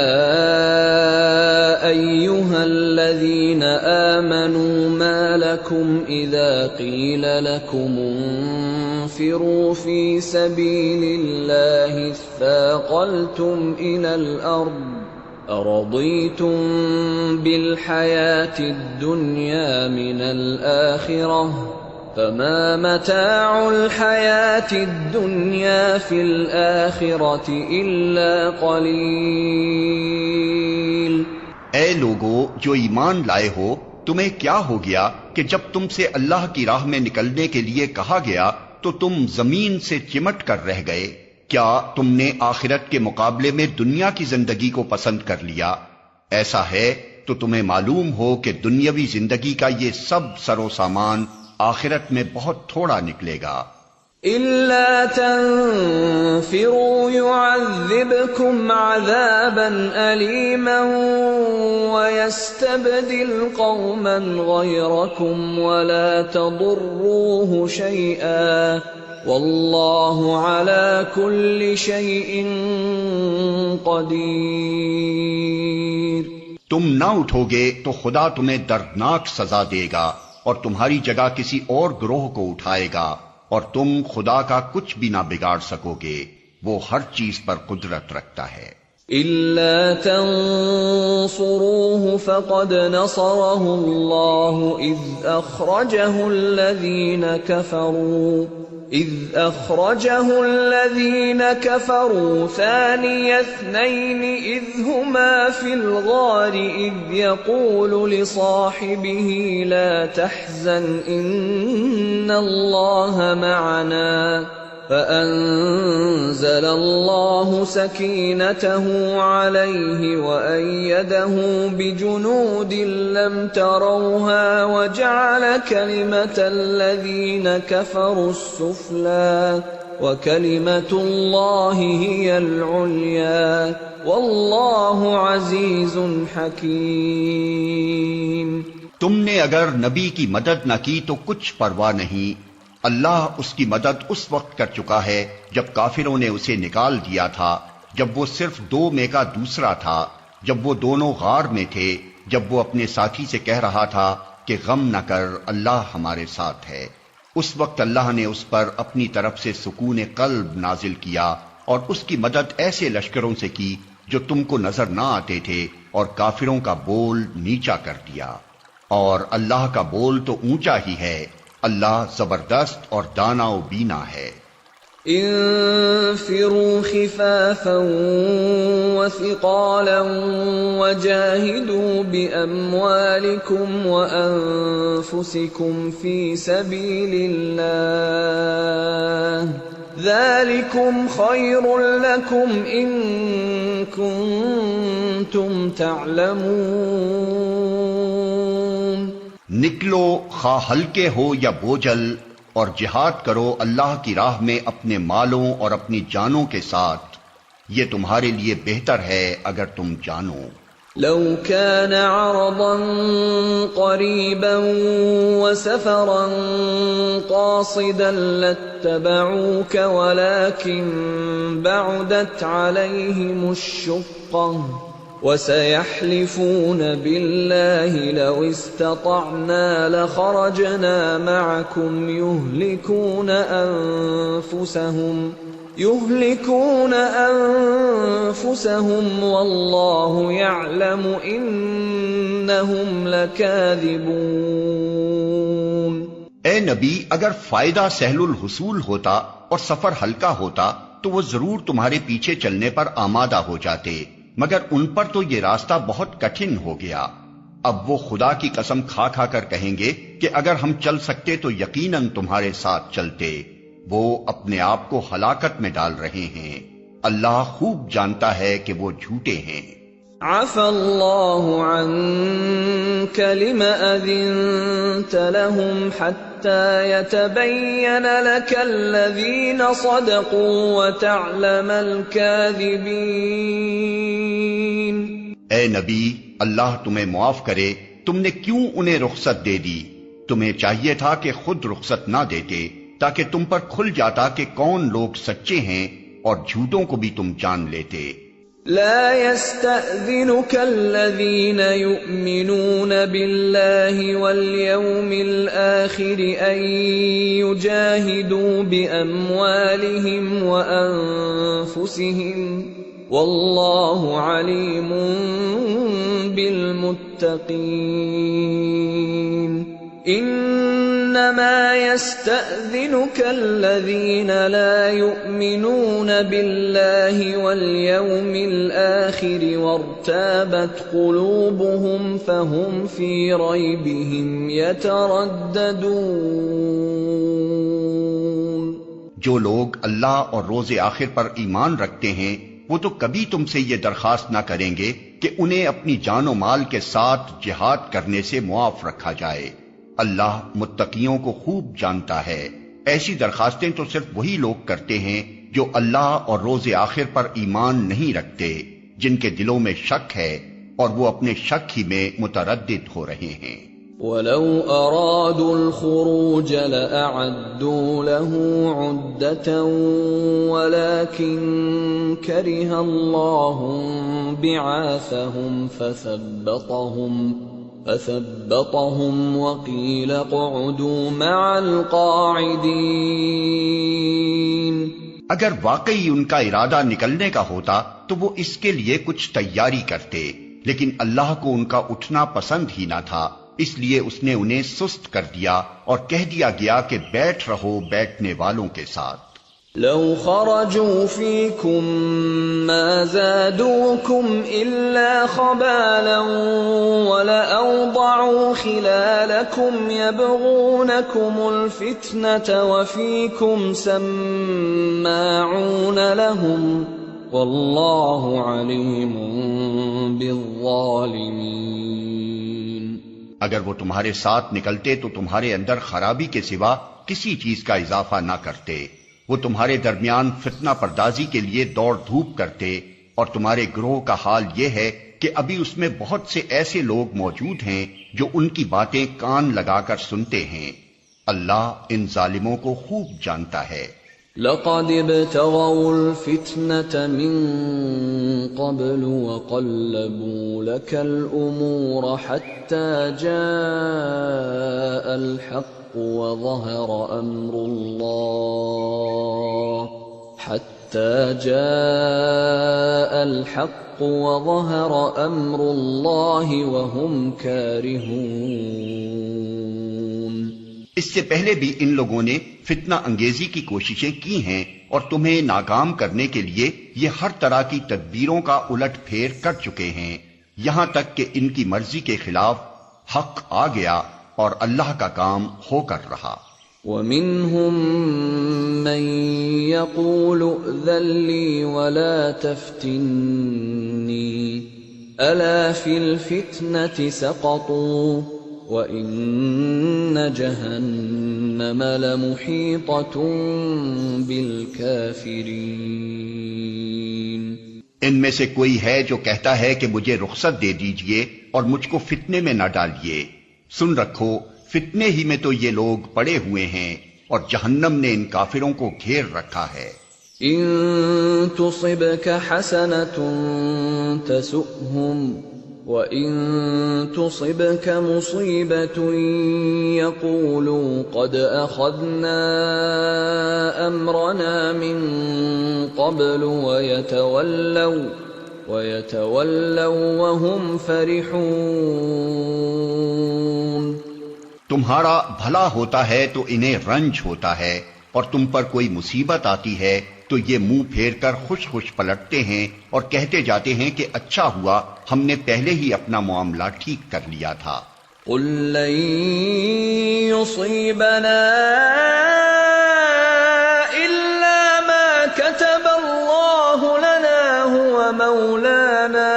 ایہا الذین آمنوا ما لکم اذا قیل لکم انفروا فی سبیل اللہ اثاقلتم الى الارض أرضيتم بالحياة الدنيا من الآخرة فما متاع الحياة الدنيا في الآخرة إلا قليل۔ اے لوگو جو ایمان لائے ہو، تمہیں کیا ہو گیا کہ جب تم سے اللہ کی راہ میں نکلنے کے لیے کہا گیا تو تم زمین سے چمٹ کر رہ گئے؟ کیا تم نے آخرت کے مقابلے میں دنیا کی زندگی کو پسند کر لیا؟ ایسا ہے تو تمہیں معلوم ہو کہ دنیاوی زندگی کا یہ سب سر و سامان آخرت میں بہت تھوڑا نکلے گا۔ إِلَّا تَنفِرُوا يُعَذِّبْكُمْ عَذَابًا أَلِيمًا وَيَسْتَبْدِلْ قَوْمًا غَيْرَكُمْ وَلَا تَضُرُّوهُ شَيْئًا وَاللَّهُ عَلَى كُلِّ شَيْءٍ قَدِيرٌ۔ تم نہ اٹھو گے تو خدا تمہیں دردناک سزا دے گا اور تمہاری جگہ کسی اور گروہ کو اٹھائے گا، اور تم خدا کا کچھ بھی نہ بگاڑ سکو گے، وہ ہر چیز پر قدرت رکھتا ہے۔ إِلَّا تَنصُرُوهُ فَقَدْ نَصَرَهُ اللَّهُ إِذْ أَخْرَجَهُ الَّذِينَ كَفَرُوا ثَانِيَ اثْنَيْنِ إِذْ هُمَا فِي الْغَارِ إِذْ يَقُولُ لِصَاحِبِهِ لَا تَحْزَنْ إِنَّ اللَّهَ مَعَنَا فَأَنزَلَ اللَّهُ سَكِينَتَهُ عَلَيْهِ وَأَيَّدَهُ بِجُنُودٍ لَّمْ تَرَوْهَا وَجَعَلَ كَلِمَةَ الَّذِينَ كَفَرُوا السُّفْلَىٰ وَكَلِمَةُ اللَّهِ هِيَ الْعُلْيَا وَاللَّهُ عَزِيزٌ حَكِيمٌ۔ تم نے اگر نبی کی مدد نہ کی تو کچھ پرواہ نہیں، اللہ اس کی مدد اس وقت کر چکا ہے جب کافروں نے اسے نکال دیا تھا، جب وہ صرف دو میں کا دوسرا تھا، جب وہ دونوں غار میں تھے، جب وہ اپنے ساتھی سے کہہ رہا تھا کہ غم نہ کر، اللہ ہمارے ساتھ ہے۔ اس وقت اللہ نے اس پر اپنی طرف سے سکون قلب نازل کیا اور اس کی مدد ایسے لشکروں سے کی جو تم کو نظر نہ آتے تھے، اور کافروں کا بول نیچا کر دیا، اور اللہ کا بول تو اونچا ہی ہے، اللہ زبردست اور دانا و بینا ہے۔ انفروا خفافا وثقالا وجاهدوا بأموالكم وأنفسكم في سبيل الله ذلكم خير لكم إن كنتم تعلمون۔ نکلو خواہ ہلکے ہو یا بوجھل، اور جہاد کرو اللہ کی راہ میں اپنے مالوں اور اپنی جانوں کے ساتھ، یہ تمہارے لیے بہتر ہے اگر تم جانو۔ لو كان عرضا قريبا وسفرا قاصدا لاتبعوك ولكن بعدت عليهم الشقة وسيحلفون بالله لو استطعنا لخرجنا معكم يهلكون أنفسهم والله يعلم إنهم لكاذبون۔ اے نبی، اگر فائدہ سہل الحصول ہوتا اور سفر ہلکا ہوتا تو وہ ضرور تمہارے پیچھے چلنے پر آمادہ ہو جاتے، مگر ان پر تو یہ راستہ بہت کٹھن ہو گیا۔ اب وہ خدا کی قسم کھا کھا کر کہیں گے کہ اگر ہم چل سکتے تو یقیناً تمہارے ساتھ چلتے، وہ اپنے آپ کو ہلاکت میں ڈال رہے ہیں، اللہ خوب جانتا ہے کہ وہ جھوٹے ہیں۔ عفا اللہ عنک لم اذنت لهم حتى يتبين لك الذين صدقوا وتعلم الكاذبين۔ اے نبی، اللہ تمہیں معاف کرے، تم نے کیوں انہیں رخصت دے دی؟ تمہیں چاہیے تھا کہ خود رخصت نہ دیتے تاکہ تم پر کھل جاتا کہ کون لوگ سچے ہیں، اور جھوٹوں کو بھی تم جان لیتے۔ لا يستأذنك الذين يؤمنون بالله واليوم الآخر أن يجاهدوا بأموالهم وأنفسهم والله عليم بالمتقين۔ انما يستأذنك الذين لا يؤمنون بالله واليوم الآخر وارتابت قلوبهم فهم في ريبهم يترددون۔ جو لوگ اللہ اور روز آخر پر ایمان رکھتے ہیں وہ تو کبھی تم سے یہ درخواست نہ کریں گے کہ انہیں اپنی جان و مال کے ساتھ جہاد کرنے سے معاف رکھا جائے، اللہ متقیوں کو خوب جانتا ہے، ایسی درخواستیں تو صرف وہی لوگ کرتے ہیں جو اللہ اور روز آخر پر ایمان نہیں رکھتے، جن کے دلوں میں شک ہے اور وہ اپنے شک ہی میں متردد ہو رہے ہیں۔ وَلَوْ أَرَادُوا الْخُرُوجَ لَأَعَدُّوا لَهُ عُدَّةً وَلَكِنْ كَرِهَ اللَّهُ بِعَاثَهُمْ فَثَبَّطَهُمْ وَقِيلَ اقْعُدُوا مَعَ الْقَاعِدِينَ۔ اگر واقعی ان کا ارادہ نکلنے کا ہوتا تو وہ اس کے لیے کچھ تیاری کرتے، لیکن اللہ کو ان کا اٹھنا پسند ہی نہ تھا، اس لیے اس نے انہیں سست کر دیا اور کہہ دیا گیا کہ بیٹھ رہو بیٹھنے والوں کے ساتھ۔ لو خرجوا فيكم ما زادوكم إلا خبالا ولأوضعوا خلالكم يبغونكم الفتنة وفيكم سماعون لهم والله عليم بالظالمين۔ اگر وہ تمہارے ساتھ نکلتے تو تمہارے اندر خرابی کے سوا کسی چیز کا اضافہ نہ کرتے، وہ تمہارے درمیان فتنہ پردازی کے لیے دوڑ دھوپ کرتے، اور تمہارے گروہ کا حال یہ ہے کہ ابھی اس میں بہت سے ایسے لوگ موجود ہیں جو ان کی باتیں کان لگا کر سنتے ہیں۔ اللہ ان ظالموں کو خوب جانتا ہے۔ لقد ابتغوا الفتنة من قبل وقلبوا لك الأمور حتى جاء الحق وظهر أمر الله وهم كارهون۔ اس سے پہلے بھی ان لوگوں نے فتنہ انگیزی کی کوششیں کی ہیں اور تمہیں ناکام کرنے کے لیے یہ ہر طرح کی تدبیروں کا الٹ پھیر کر چکے ہیں، یہاں تک کہ ان کی مرضی کے خلاف حق آ گیا اور اللہ کا کام ہو کر رہا۔ وَمِنْهُمْ مَنْ يَقُولُ ائْذَنْ لِي وَلَا تَفْتِنِّي أَلَا فِي الْفِتْنَةِ سَقَطُوا وَإِنَّ جَهَنَّمَ لَمُحِيطَةٌ بِالْكَافِرِينَ۔ ان میں سے کوئی ہے جو کہتا ہے کہ مجھے رخصت دے دیجئے اور مجھ کو فتنے میں نہ ڈالیے، سن رکھو فتنے ہی میں تو یہ لوگ پڑے ہوئے ہیں اور جہنم نے ان کافروں کو گھیر رکھا ہے۔ ان تصبك حسنة تسؤهم وَإِن تُصِبْكَ مُصِيبَةٌ يَقُولُوا قَدْ أَخَذْنَا أَمْرَنَا مِنْ قَبْلُ وَيَتَوَلَّوْا وَهُمْ فَرِحُونَ۔ تمہارا بھلا ہوتا ہے تو انہیں رنج ہوتا ہے، اور تم پر کوئی مصیبت آتی ہے تو یہ منہ پھیر کر خوش خوش پلٹتے ہیں اور کہتے جاتے ہیں کہ اچھا ہوا ہم نے پہلے ہی اپنا معاملہ ٹھیک کر لیا تھا۔ قُل لَّن يُصِيبَنَا إِلَّا مَا كَتَبَ اللَّهُ لَنَا هُوَ مَوْلَانَا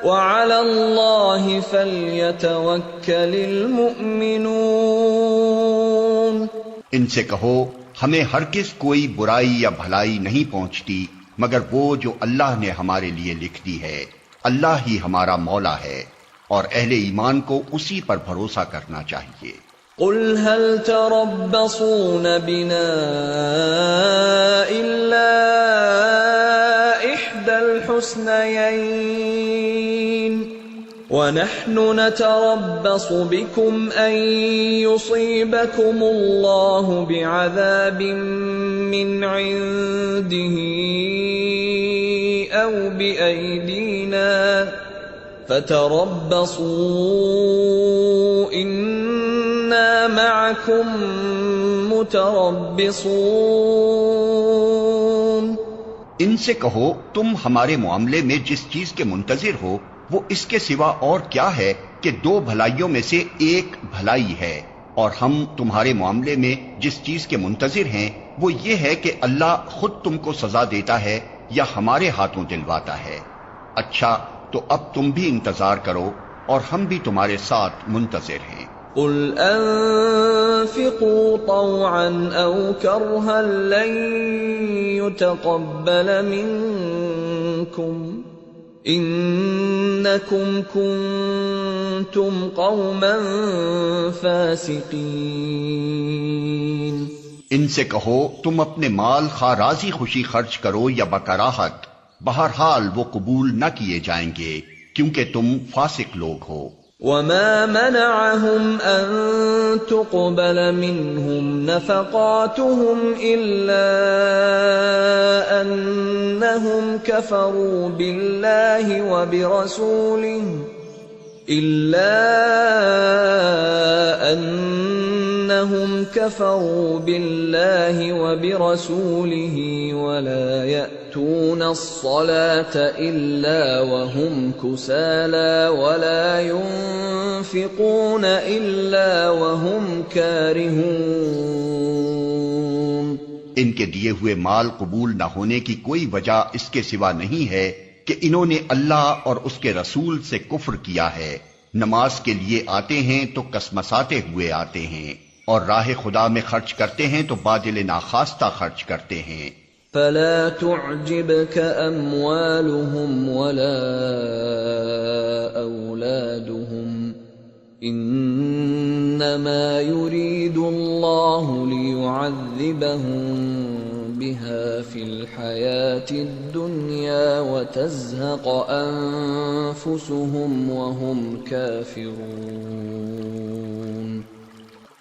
وَعَلَى اللَّهِ فَلْيَتَوَكَّلِ الْمُؤْمِنُونَ۔ ان سے کہو ہمیں ہرگز کوئی برائی یا بھلائی نہیں پہنچتی مگر وہ جو اللہ نے ہمارے لیے لکھ دی ہے، اللہ ہی ہمارا مولا ہے، اور اہل ایمان کو اسی پر بھروسہ کرنا چاہیے۔ قل هل تربصون بنا إلا إحدى الحسنيين ونحن نتربص بكم أن يصيبكم الله بعذاب من عنده أو بأيدينا فتربصوا إنا معكم متربصون۔ ان سے کہو تم ہمارے معاملے میں جس چیز کے منتظر ہو وہ اس کے سوا اور کیا ہے کہ دو بھلائیوں میں سے ایک بھلائی ہے، اور ہم تمہارے معاملے میں جس چیز کے منتظر ہیں وہ یہ ہے کہ اللہ خود تم کو سزا دیتا ہے یا ہمارے ہاتھوں دلواتا ہے۔ اچھا تو اب تم بھی انتظار کرو اور ہم بھی تمہارے ساتھ منتظر ہیں۔ قل أنفقوا طوعا أو كرها لن يتقبل منكم إنكم كنتم قوما فاسقين۔ ان سے کہو تم اپنے مال خواہ راضی خوشی خرچ کرو یا بکراہت، بہرحال وہ قبول نہ کیے جائیں گے کیونکہ تم فاسق لوگ ہو۔ وما منعهم أن تقبل منهم نفقاتهم إلا أنهم كفروا بالله وبرسوله ولا يأتون الصلاة إلا وهم كسالى ولا ينفقون إلا وهم كارهون۔ ان کے دیے ہوئے مال قبول نہ ہونے کی کوئی وجہ اس کے سوا نہیں ہے کہ انہوں نے اللہ اور اس کے رسول سے کفر کیا ہے۔ نماز کے لیے آتے ہیں تو کسمساتے ہوئے آتے ہیں، اور راہ خدا میں خرچ کرتے ہیں تو بادل ناخواستہ خرچ کرتے ہیں۔ فلا تعجبك أموالهم ولا أولادهم إنما يريد الله ليعذبهم بها في الحياة الدنيا وتزهق أنفسهم وهم كافرون۔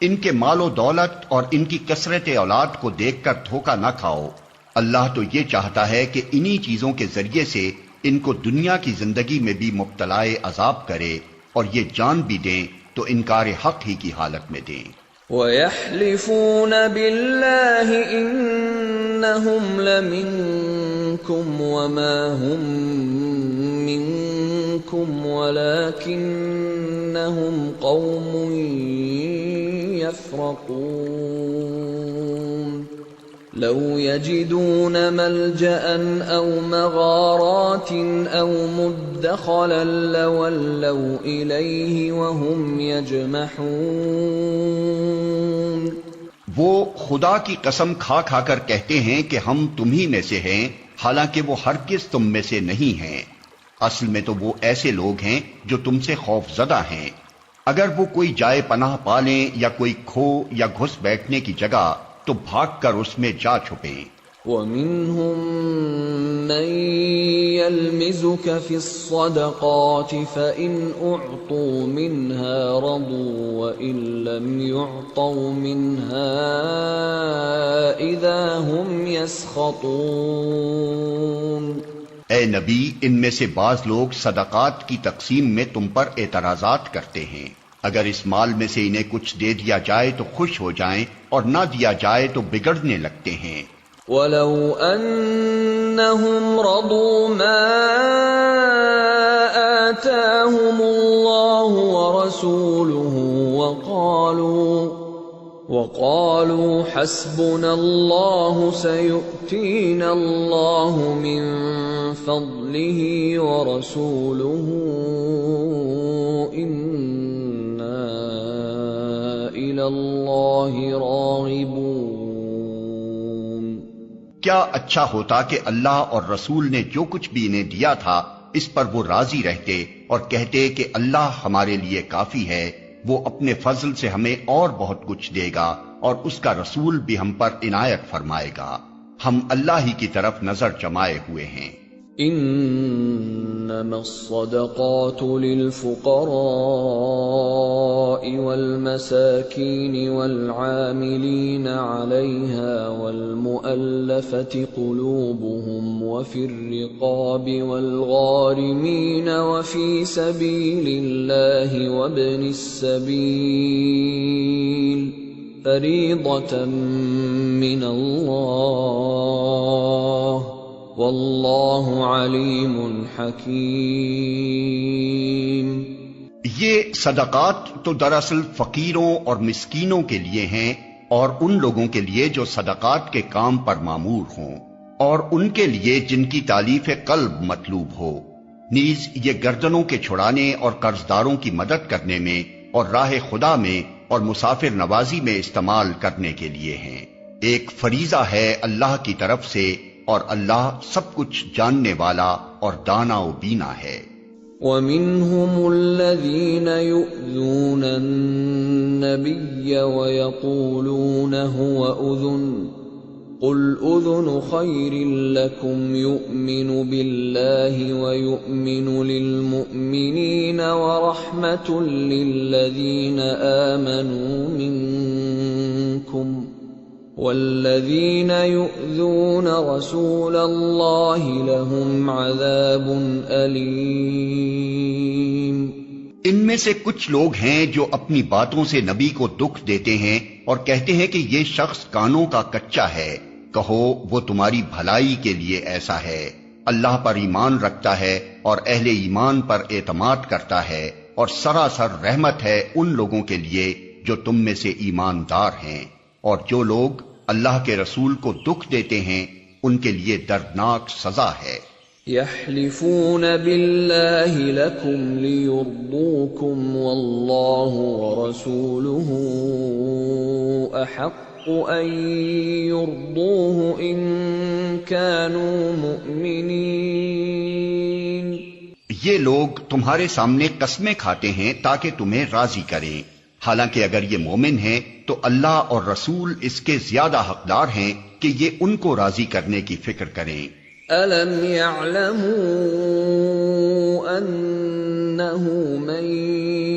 ان کے مال و دولت اور ان کی کثرت اولاد کو دیکھ کر دھوکہ نہ کھاؤ، اللہ تو یہ چاہتا ہے کہ انہی چیزوں کے ذریعے سے ان کو دنیا کی زندگی میں بھی مبتلا عذاب کرے، اور یہ جان بھی دیں تو انکار حق ہی کی حالت میں دیں۔ وَيَحْلِفُونَ بِاللَّهِ إِنَّهُمْ لَمِنكُمْ وَمَا هُمْ مِنكُمْ وَلَكِنَّهُمْ قَوْمٌ يَفْرَقُونَ۔ لَوْ يَجِدُونَ مَلْجَأً أَوْ مَغَارَاتٍ أَوْ مُدَّخَلًا لَوَلَّوْا إِلَيْهِ وَهُمْ يَجْمَحُونَ۔ وہ خدا کی قسم کھا کھا کر کہتے ہیں کہ ہم تمہی میں سے ہیں، حالانکہ وہ ہرگز تم میں سے نہیں ہیں۔ اصل میں تو وہ ایسے لوگ ہیں جو تم سے خوف زدہ ہیں۔ اگر وہ کوئی جائے پناہ پالیں یا کوئی کھو یا گھس بیٹھنے کی جگہ تو بھاگ کر اس میں جا چھپیں۔ وَمِنْهُمْ مَنْ يَلْمِزُكَ فِي الصَّدَقَاتِ فَإِنْ أُعْطُوا مِنْهَا رَضُوا وَإِنْ لَمْ يُعْطَوْا مِنْهَا إِذَا هُمْ يَسْخَطُونَ۔ اے نبی، ان میں سے بعض لوگ صدقات کی تقسیم میں تم پر اعتراضات کرتے ہیں، اگر اس مال میں سے انہیں کچھ دے دیا جائے تو خوش ہو جائیں، اور نہ دیا جائے تو بگڑنے لگتے ہیں۔ وَلَوْ أَنَّهُمْ رَضُوا مَا آتَاهُمُ اللَّهُ وَرَسُولُهُ وَقَالُوا حَسْبُنَا اللَّهُ سَيُؤْتِينَا اللَّهُ مِنْ فَضْلِهِ وَرَسُولُهُ إِنَّا إِلَى اللَّهِ رَاغِبُونَ۔ کیا اچھا ہوتا کہ اللہ اور رسول نے جو کچھ بھی انہیں دیا تھا اس پر وہ راضی رہتے اور کہتے کہ اللہ ہمارے لیے کافی ہے، وہ اپنے فضل سے ہمیں اور بہت کچھ دے گا، اور اس کا رسول بھی ہم پر عنایت فرمائے گا، ہم اللہ ہی کی طرف نظر جمائے ہوئے ہیں۔ انما الصدقات للفقراء والمساكين والعاملين عليها والمؤلفة قلوبهم وفي الرقاب والغارمين وفي سبيل الله وابن السبيل فريضة من الله واللہ علیم حکیم۔ یہ صدقات تو دراصل فقیروں اور مسکینوں کے لیے ہیں، اور ان لوگوں کے لیے جو صدقات کے کام پر مامور ہوں، اور ان کے لیے جن کی تالیف قلب مطلوب ہو، نیز یہ گردنوں کے چھڑانے اور قرض داروں کی مدد کرنے میں اور راہ خدا میں اور مسافر نوازی میں استعمال کرنے کے لیے ہیں۔ ایک فریضہ ہے اللہ کی طرف سے، اور اللہ سب کچھ جاننے والا اور دانا و بینا ہے۔ وَمِنْهُمُ الَّذِينَ يُؤْذُونَ النَّبِيَّ وَيَقُولُونَ هُوَ أُذُنٌ قُلْ أُذُنُ خَيْرٍ لَكُمْ يُؤْمِنُ بِاللَّهِ وَيُؤْمِنُ لِلْمُؤْمِنِينَ وَرَحْمَةٌ لِلَّذِينَ آمَنُوا مِنكُمْ وَالَّذِينَ يُؤْذُونَ رَسُولَ اللَّهِ لَهُمْ عَذَابٌ أَلِيمٌ۔ ان میں سے کچھ لوگ ہیں جو اپنی باتوں سے نبی کو دکھ دیتے ہیں اور کہتے ہیں کہ یہ شخص کانوں کا کچا ہے۔ کہو وہ تمہاری بھلائی کے لیے ایسا ہے۔ اللہ پر ایمان رکھتا ہے اور اہل ایمان پر اعتماد کرتا ہے، اور سراسر رحمت ہے ان لوگوں کے لیے جو تم میں سے ایماندار ہیں۔ اور جو لوگ اللہ کے رسول کو دکھ دیتے ہیں ان کے لیے دردناک سزا ہے۔ يحلفون بالله لكم ليرضوكم والله ورسوله أحق أن يرضوه إن كانوا مؤمنين۔ یہ لوگ تمہارے سامنے قسمیں کھاتے ہیں تاکہ تمہیں راضی کریں، حالانکہ اگر یہ مومن ہیں تو اللہ اور رسول اس کے زیادہ حقدار ہیں کہ یہ ان کو راضی کرنے کی فکر کریں۔ أَلَمْ يَعْلَمُوا أَنَّهُ مَن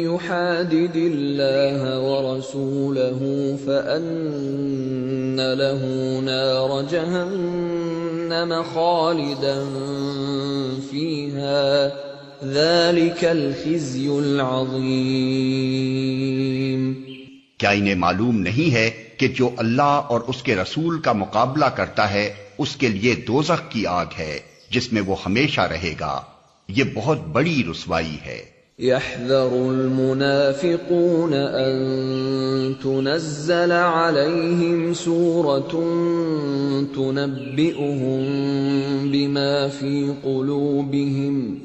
يُحَادِدِ اللَّهَ وَرَسُولَهُ فَأَنَّ لَهُ نَارَ جَهَنَّمَ خَالِدًا فِيهَا ذَلِكَ الْخِزْيُ الْعَظِيمُ۔ کیا انہیں معلوم نہیں ہے کہ جو اللہ اور اس کے رسول کا مقابلہ کرتا ہے اس کے لیے دوزخ کی آگ ہے جس میں وہ ہمیشہ رہے گا، یہ بہت بڑی رسوائی ہے۔ يَحْذَرُ الْمُنَافِقُونَ أَن تُنَزَّلَ عَلَيْهِمْ سُورَةٌ تُنَبِّئُهُم بِمَا فِي قُلُوبِهِمْ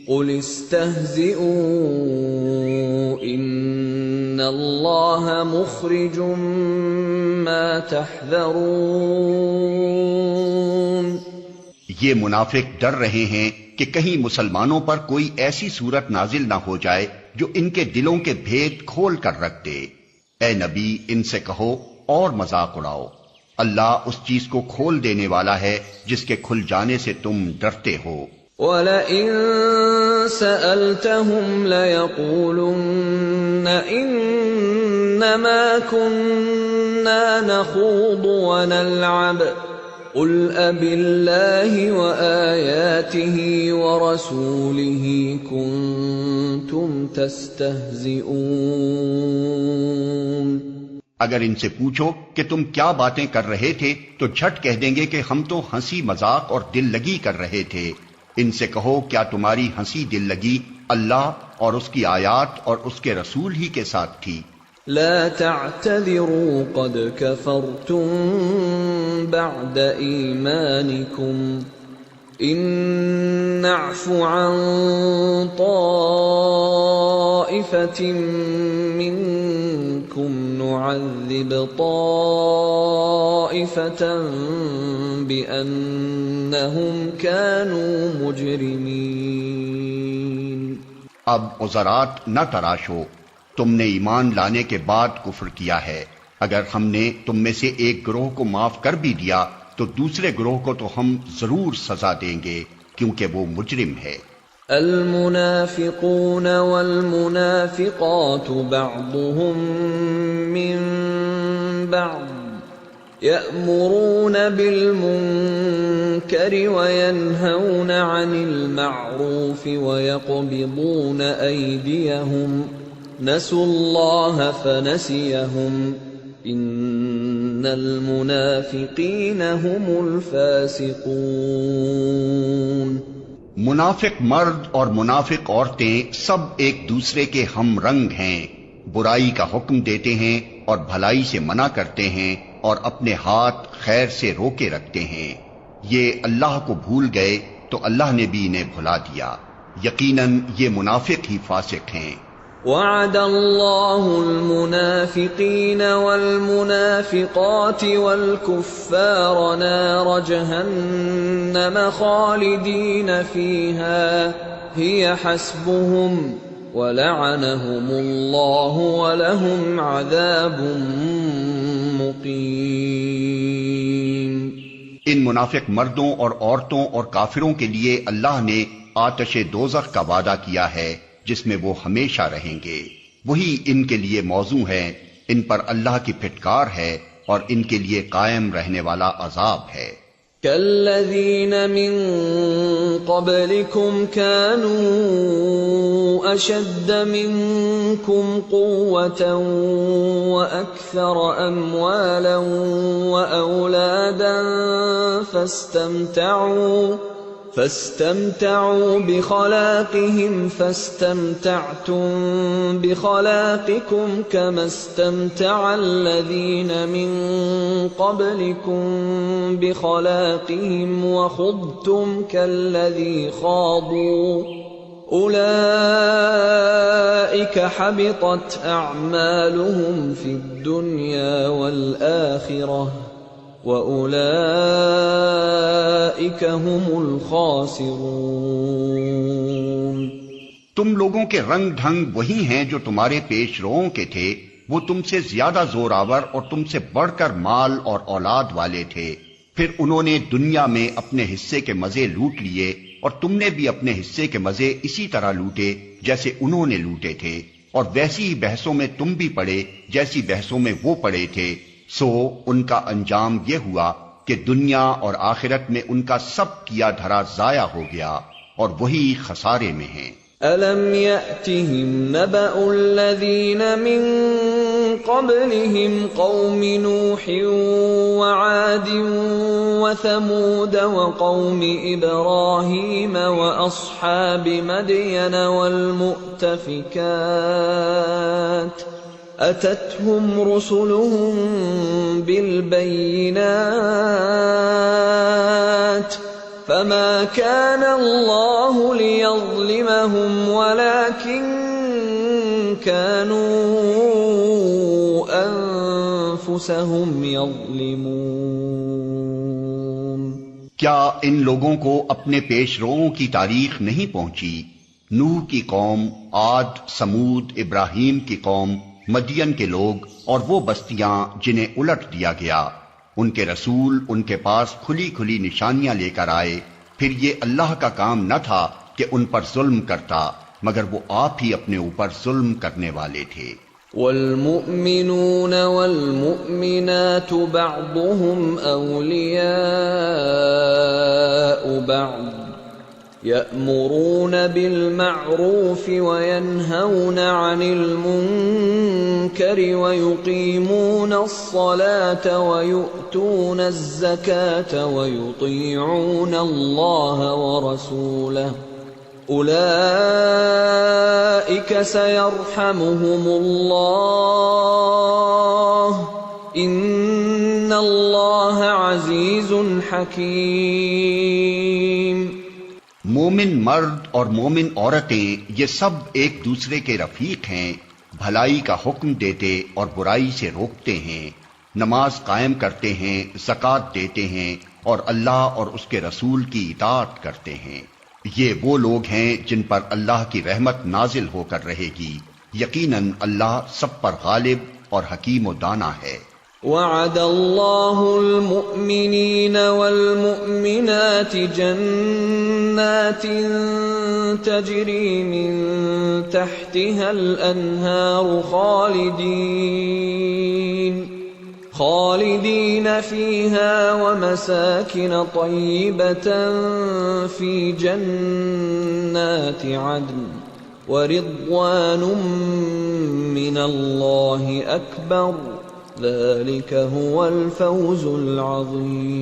قُلِ اسْتَهْزِئُوا إِنَّ اللَّهَ مُخْرِجٌ مَا تَحْذَرُونَ۔ یہ منافق ڈر رہے ہیں کہ کہیں مسلمانوں پر کوئی ایسی صورت نازل نہ ہو جائے جو ان کے دلوں کے بھید کھول کر رکھ دے۔ اے نبی ان سے کہو اور مذاق اڑاؤ، اللہ اس چیز کو کھول دینے والا ہے جس کے کھل جانے سے تم ڈرتے ہو۔ وَلَئِن سَأَلْتَهُمْ لَيَقُولُنَّ إِنَّمَا كُنَّا نَخُوضُ وَنَلْعَبُ قُلْ أَبِاللَّهِ وَآيَاتِهِ وَرَسُولِهِ كُنتُمْ تَسْتَهْزِئُونَ۔ اگر ان سے پوچھو کہ تم کیا باتیں کر رہے تھے تو جھٹ کہہ دیں گے کہ ہم تو ہنسی مذاق اور دل لگی کر رہے تھے۔ ان سے کہو کیا تمہاری ہنسی دل لگی اللہ اور اس کی آیات اور اس کے رسول ہی کے ساتھ تھی؟ لا تعتذروا قد كفرتم بعد ایمانکم ان نعف عن طائفة منکم نعذب طائفة بأنهم كانوا مجرمین۔ اب عذرات نہ تراشو، تم نے ایمان لانے کے بعد کفر کیا ہے، اگر ہم نے تم میں سے ایک گروہ کو معاف کر بھی دیا تو دوسرے گروہ کو تو ہم ضرور سزا دیں گے کیونکہ وہ مجرم ہے۔ المنافقون والمنافقات بعضهم من بعض يأمرون بالمنكر وينهون عن المعروف ويقبضون أيديهم نسوا الله فنسيهم ان المنافقین هم الفاسقون۔ منافق مرد اور منافق عورتیں سب ایک دوسرے کے ہم رنگ ہیں، برائی کا حکم دیتے ہیں اور بھلائی سے منع کرتے ہیں اور اپنے ہاتھ خیر سے روکے رکھتے ہیں۔ یہ اللہ کو بھول گئے تو اللہ نے بھی انہیں بھلا دیا، یقیناً یہ منافق ہی فاسق ہیں۔ وعد الله المنافقين والمنافقات والكفار نار جهنم خالدين فيها هي حسبهم ولعنهم الله ولهم عذاب مقيم۔ ان منافق مردوں اور عورتوں اور کافروں کے لیے اللہ نے آتش دوزخ کا وعدہ کیا ہے جس میں وہ ہمیشہ رہیں گے، وہی ان کے لیے موزوں ہے، ان پر اللہ کی پھٹکار ہے اور ان کے لیے قائم رہنے والا عذاب ہے۔ كالذين من قبلكم كانوا أشد منكم قوة وأكثر أموالا وأولادا فاستمتعوا بخلاقهم فاستمتعتم بخلاقكم كما استمتع الذين من قبلكم بخلاقهم وخضتم كالذي خاضوا أولئك حبطت أعمالهم في الدنيا والآخرة وَأُولَئِكَ هُمُ الْخَاسِرُونَ۔ تم لوگوں کے رنگ ڈھنگ وہی ہیں جو تمہارے پیش روؤں کے تھے، وہ تم سے زیادہ زور آور اور تم سے بڑھ کر مال اور اولاد والے تھے، پھر انہوں نے دنیا میں اپنے حصے کے مزے لوٹ لیے اور تم نے بھی اپنے حصے کے مزے اسی طرح لوٹے جیسے انہوں نے لوٹے تھے، اور ویسی ہی بحثوں میں تم بھی پڑے جیسی بحثوں میں وہ پڑے تھے، سو ان کا انجام یہ ہوا کہ دنیا اور آخرت میں ان کا سب کیا دھرا ضائع ہو گیا اور وہی خسارے میں ہیں۔ أَلَمْ يَأْتِهِمْ نَبَأُ الَّذِينَ مِنْ قَبْلِهِمْ قَوْمِ نُوحٍ وَعَادٍ وَثَمُودَ وَقَوْمِ إِبْرَاهِيمَ وَأَصْحَابِ مَدْيَنَ وَالْمُؤْتَفِكَاتِ أَتَتْهُمْ رُسُلُهُم بِالْبَيِّنَاتِ فَمَا كَانَ اللَّهُ لِيَظْلِمَهُمْ وَلَكِنْ كَانُوا أَنفُسَهُمْ يَظْلِمُونَ۔ کیا ان لوگوں کو اپنے پیش روؤں کی تاریخ نہیں پہنچی؟ نوح کی قوم، عاد، سمود، ابراہیم کی قوم، مدین کے لوگ اور وہ بستیاں جنہیں الٹ دیا گیا، ان کے رسول ان کے پاس کھلی کھلی نشانیاں لے کر آئے، پھر یہ اللہ کا کام نہ تھا کہ ان پر ظلم کرتا، مگر وہ آپ ہی اپنے اوپر ظلم کرنے والے تھے۔ والمؤمنون والمؤمنات بعضهم أولياء بعض يأمرون بالمعروف وينهون عن المنكر ويقيمون الصلاة ويؤتون الزكاة ويطيعون الله ورسوله أولئك سيرحمهم الله إن الله عزيز حكيم۔ مومن مرد اور مومن عورتیں یہ سب ایک دوسرے کے رفیق ہیں، بھلائی کا حکم دیتے اور برائی سے روکتے ہیں، نماز قائم کرتے ہیں، زکوٰۃ دیتے ہیں اور اللہ اور اس کے رسول کی اطاعت کرتے ہیں۔ یہ وہ لوگ ہیں جن پر اللہ کی رحمت نازل ہو کر رہے گی، یقیناً اللہ سب پر غالب اور حکیم و دانا ہے۔ وعد الله المؤمنين والمؤمنات جنات تجري من تحتها الأنهار خالدين فيها ومساكن طيبة في جنات عدن ورضوان من الله أكبر ذلك هو الفوز العظیم۔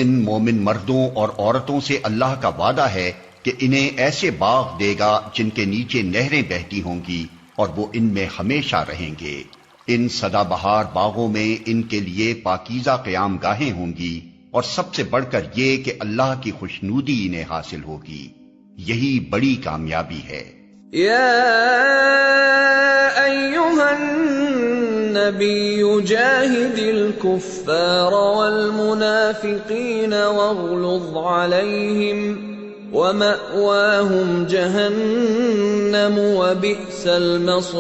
ان مومن مردوں اور عورتوں سے اللہ کا وعدہ ہے کہ انہیں ایسے باغ دے گا جن کے نیچے نہریں بہتی ہوں گی اور وہ ان میں ہمیشہ رہیں گے۔ ان سدا بہار باغوں میں ان کے لیے پاکیزہ قیام گاہیں ہوں گی اور سب سے بڑھ کر یہ کہ اللہ کی خوشنودی انہیں حاصل ہوگی، یہی بڑی کامیابی ہے۔ يا أيها النبي جاهد الكفار والمنافقين واغلظ عليهم ومأواهم جہنم وبئس المصیر۔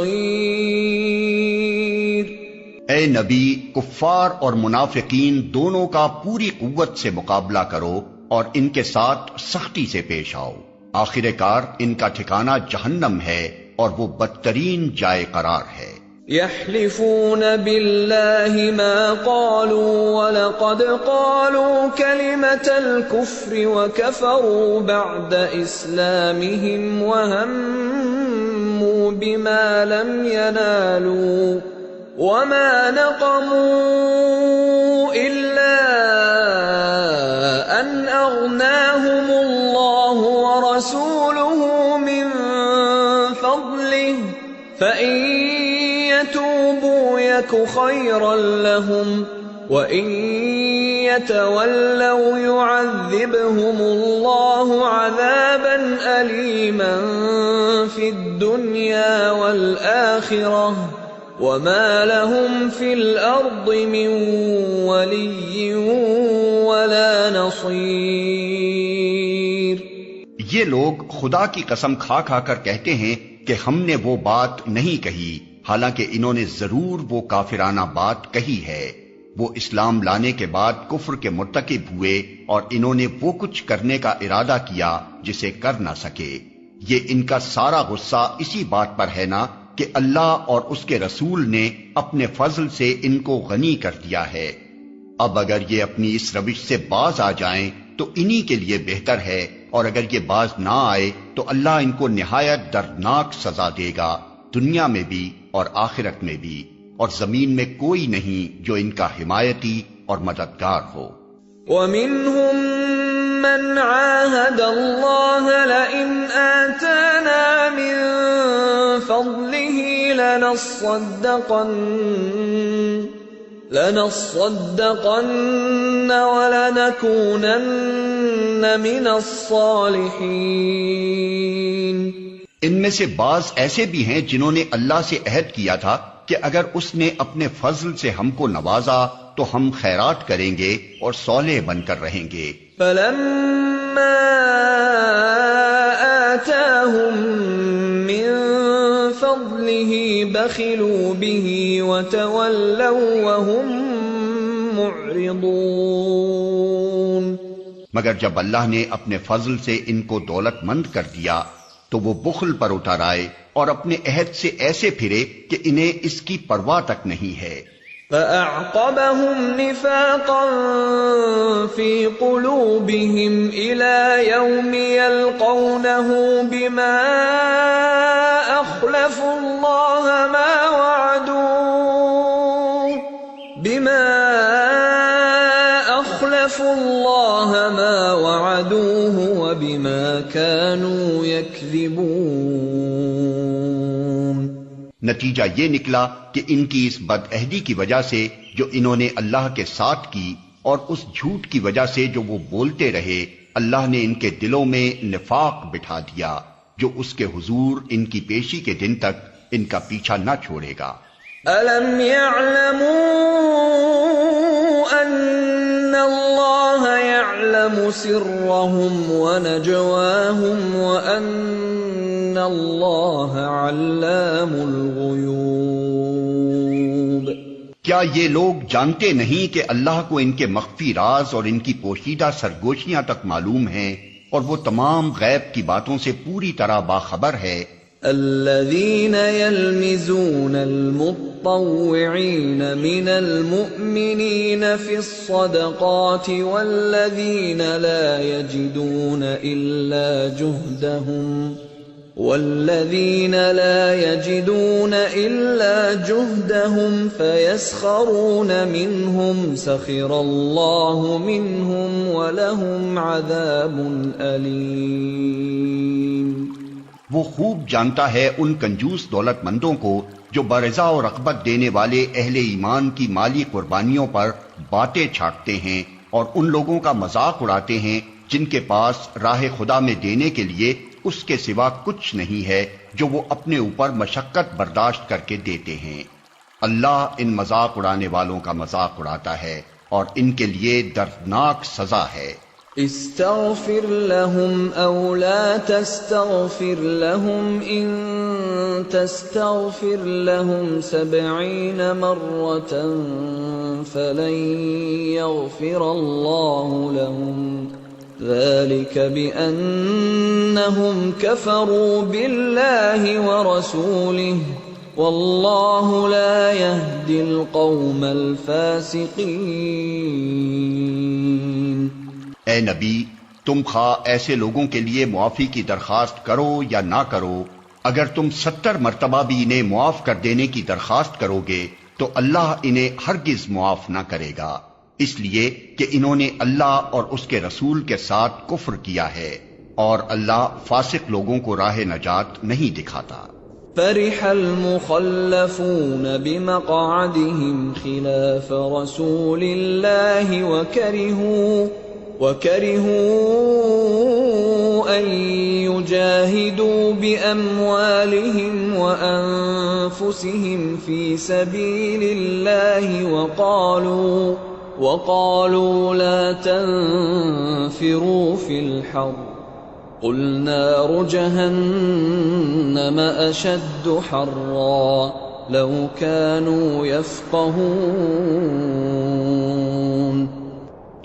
اے نبی، کفار اور منافقین دونوں کا پوری قوت سے مقابلہ کرو اور ان کے ساتھ سختی سے پیش آؤ، آخر کار ان کا ٹھکانہ جہنم ہے اور وہ بدترین جائے قرار ہے۔ يحلفون بالله ما قالوا ولقد قالوا كلمة الكفر وكفروا بعد إسلامهم وهموا بما لم ينالوا وما نقموا إلا أن أغناهم الله ورسوله من فضله فإن يتوبوا يك خيرا لهم وإن يتولوا يعذبهم الله عذابا أليما في الدنيا والآخرة وما لهم في الأرض من ولي ولا نصير۔ یہ لوگ خدا کی قسم کھا کھا کر کہتے ہیں کہ ہم نے وہ بات نہیں کہی، حالانکہ انہوں نے ضرور وہ کافرانہ بات کہی ہے۔ وہ اسلام لانے کے بعد کفر کے مرتکب ہوئے اور انہوں نے وہ کچھ کرنے کا ارادہ کیا جسے کر نہ سکے۔ یہ ان کا سارا غصہ اسی بات پر ہے نا کہ اللہ اور اس کے رسول نے اپنے فضل سے ان کو غنی کر دیا ہے۔ اب اگر یہ اپنی اس روش سے باز آ جائیں تو انہی کے لیے بہتر ہے، اور اگر یہ باز نہ آئے تو اللہ ان کو نہایت دردناک سزا دے گا، دنیا میں بھی اور آخرت میں بھی، اور زمین میں کوئی نہیں جو ان کا حمایتی اور مددگار ہو۔ وَمِنْهُمْ مَنْ عَاهَدَ اللَّهَ لَئِنْ آتَانَا مِنْ فَضْلِهِ لَنَصَّدَّقَنَّ وَلَنَكُونَنَّ مِنَ الصَّالِحِينَ۔ ان میں سے بعض ایسے بھی ہیں جنہوں نے اللہ سے عہد کیا تھا کہ اگر اس نے اپنے فضل سے ہم کو نوازا تو ہم خیرات کریں گے اور صالح بن کر رہیں گے۔ فَلَمَّا آتَاهُم مِّن فَضْلِهِ بَخِلُوا بِهِ وَتَوَلَّوْا وَهُم مُّعْرِضُونَ۔ مگر جب اللہ نے اپنے فضل سے ان کو دولت مند کر دیا تو وہ بخل پر اتر آئے اور اپنے عہد سے ایسے پھرے کہ انہیں اس کی پرواہ تک نہیں ہے۔ فَأَعْقَبَهُمْ نِفَاقًا فِي قُلُوبِهِمْ إِلَى يَوْمِ يَلْقَوْنَهُ بِمَا أَخْلَفُوا اللَّهَ مَا وَعَدُوهُ وَبِمَا كَانُوا يَكْذِبُونَ۔ نتیجہ یہ نکلا کہ ان کی اس بد عہدی کی وجہ سے جو انہوں نے اللہ کے ساتھ کی، اور اس جھوٹ کی وجہ سے جو وہ بولتے رہے، اللہ نے ان کے دلوں میں نفاق بٹھا دیا جو اس کے حضور ان کی پیشی کے دن تک ان کا پیچھا نہ چھوڑے گا۔ أَلَمْ يَعْلَمُوا أَنَّ اللَّهَ يَعْلَمُ سِرَّهُمْ وَنَجْوَاهُمْ وَأَنَّ اللَّهَ عَلَّامُ الْغُيُوبِ۔ کیا یہ لوگ جانتے نہیں کہ اللہ کو ان کے مخفی راز اور ان کی پوشیدہ سرگوشیاں تک معلوم ہیں، اور وہ تمام غیب کی باتوں سے پوری طرح باخبر ہے۔ الذين يلمزون المطوعين من المؤمنين في الصدقات والذين لا يجدون إلا جهدهم فيسخرون منهم سخر الله منهم ولهم عذاب أليم۔ وہ خوب جانتا ہے ان کنجوس دولت مندوں کو جو برضا اور رغبت دینے والے اہل ایمان کی مالی قربانیوں پر باتیں چھاٹتے ہیں، اور ان لوگوں کا مذاق اڑاتے ہیں جن کے پاس راہ خدا میں دینے کے لیے اس کے سوا کچھ نہیں ہے جو وہ اپنے اوپر مشقت برداشت کر کے دیتے ہیں۔ اللہ ان مذاق اڑانے والوں کا مذاق اڑاتا ہے اور ان کے لیے دردناک سزا ہے۔ استغفر لهم او لا تستغفر لهم ان تستغفر لهم 70 مرة فلن يغفر الله لهم ذلك بأنهم كفروا بالله ورسوله والله لا يهدي القوم الفاسقين۔ اے نبی، تم خواہ ایسے لوگوں کے لیے معافی کی درخواست کرو یا نہ کرو، اگر تم 70 مرتبہ بھی انہیں معاف کر دینے کی درخواست کرو گے تو اللہ انہیں ہرگز معاف نہ کرے گا، اس لیے کہ انہوں نے اللہ اور اس کے رسول کے ساتھ کفر کیا ہے، اور اللہ فاسق لوگوں کو راہ نجات نہیں دکھاتا۔ فرح المخلفون بمقعدهم خلاف رسول الله وكرهوا أن يجاهدوا بأموالهم وأنفسهم في سبيل الله وقالوا لا تنفروا في الحر قل نار جهنم أشد حرا لو كانوا يفقهون۔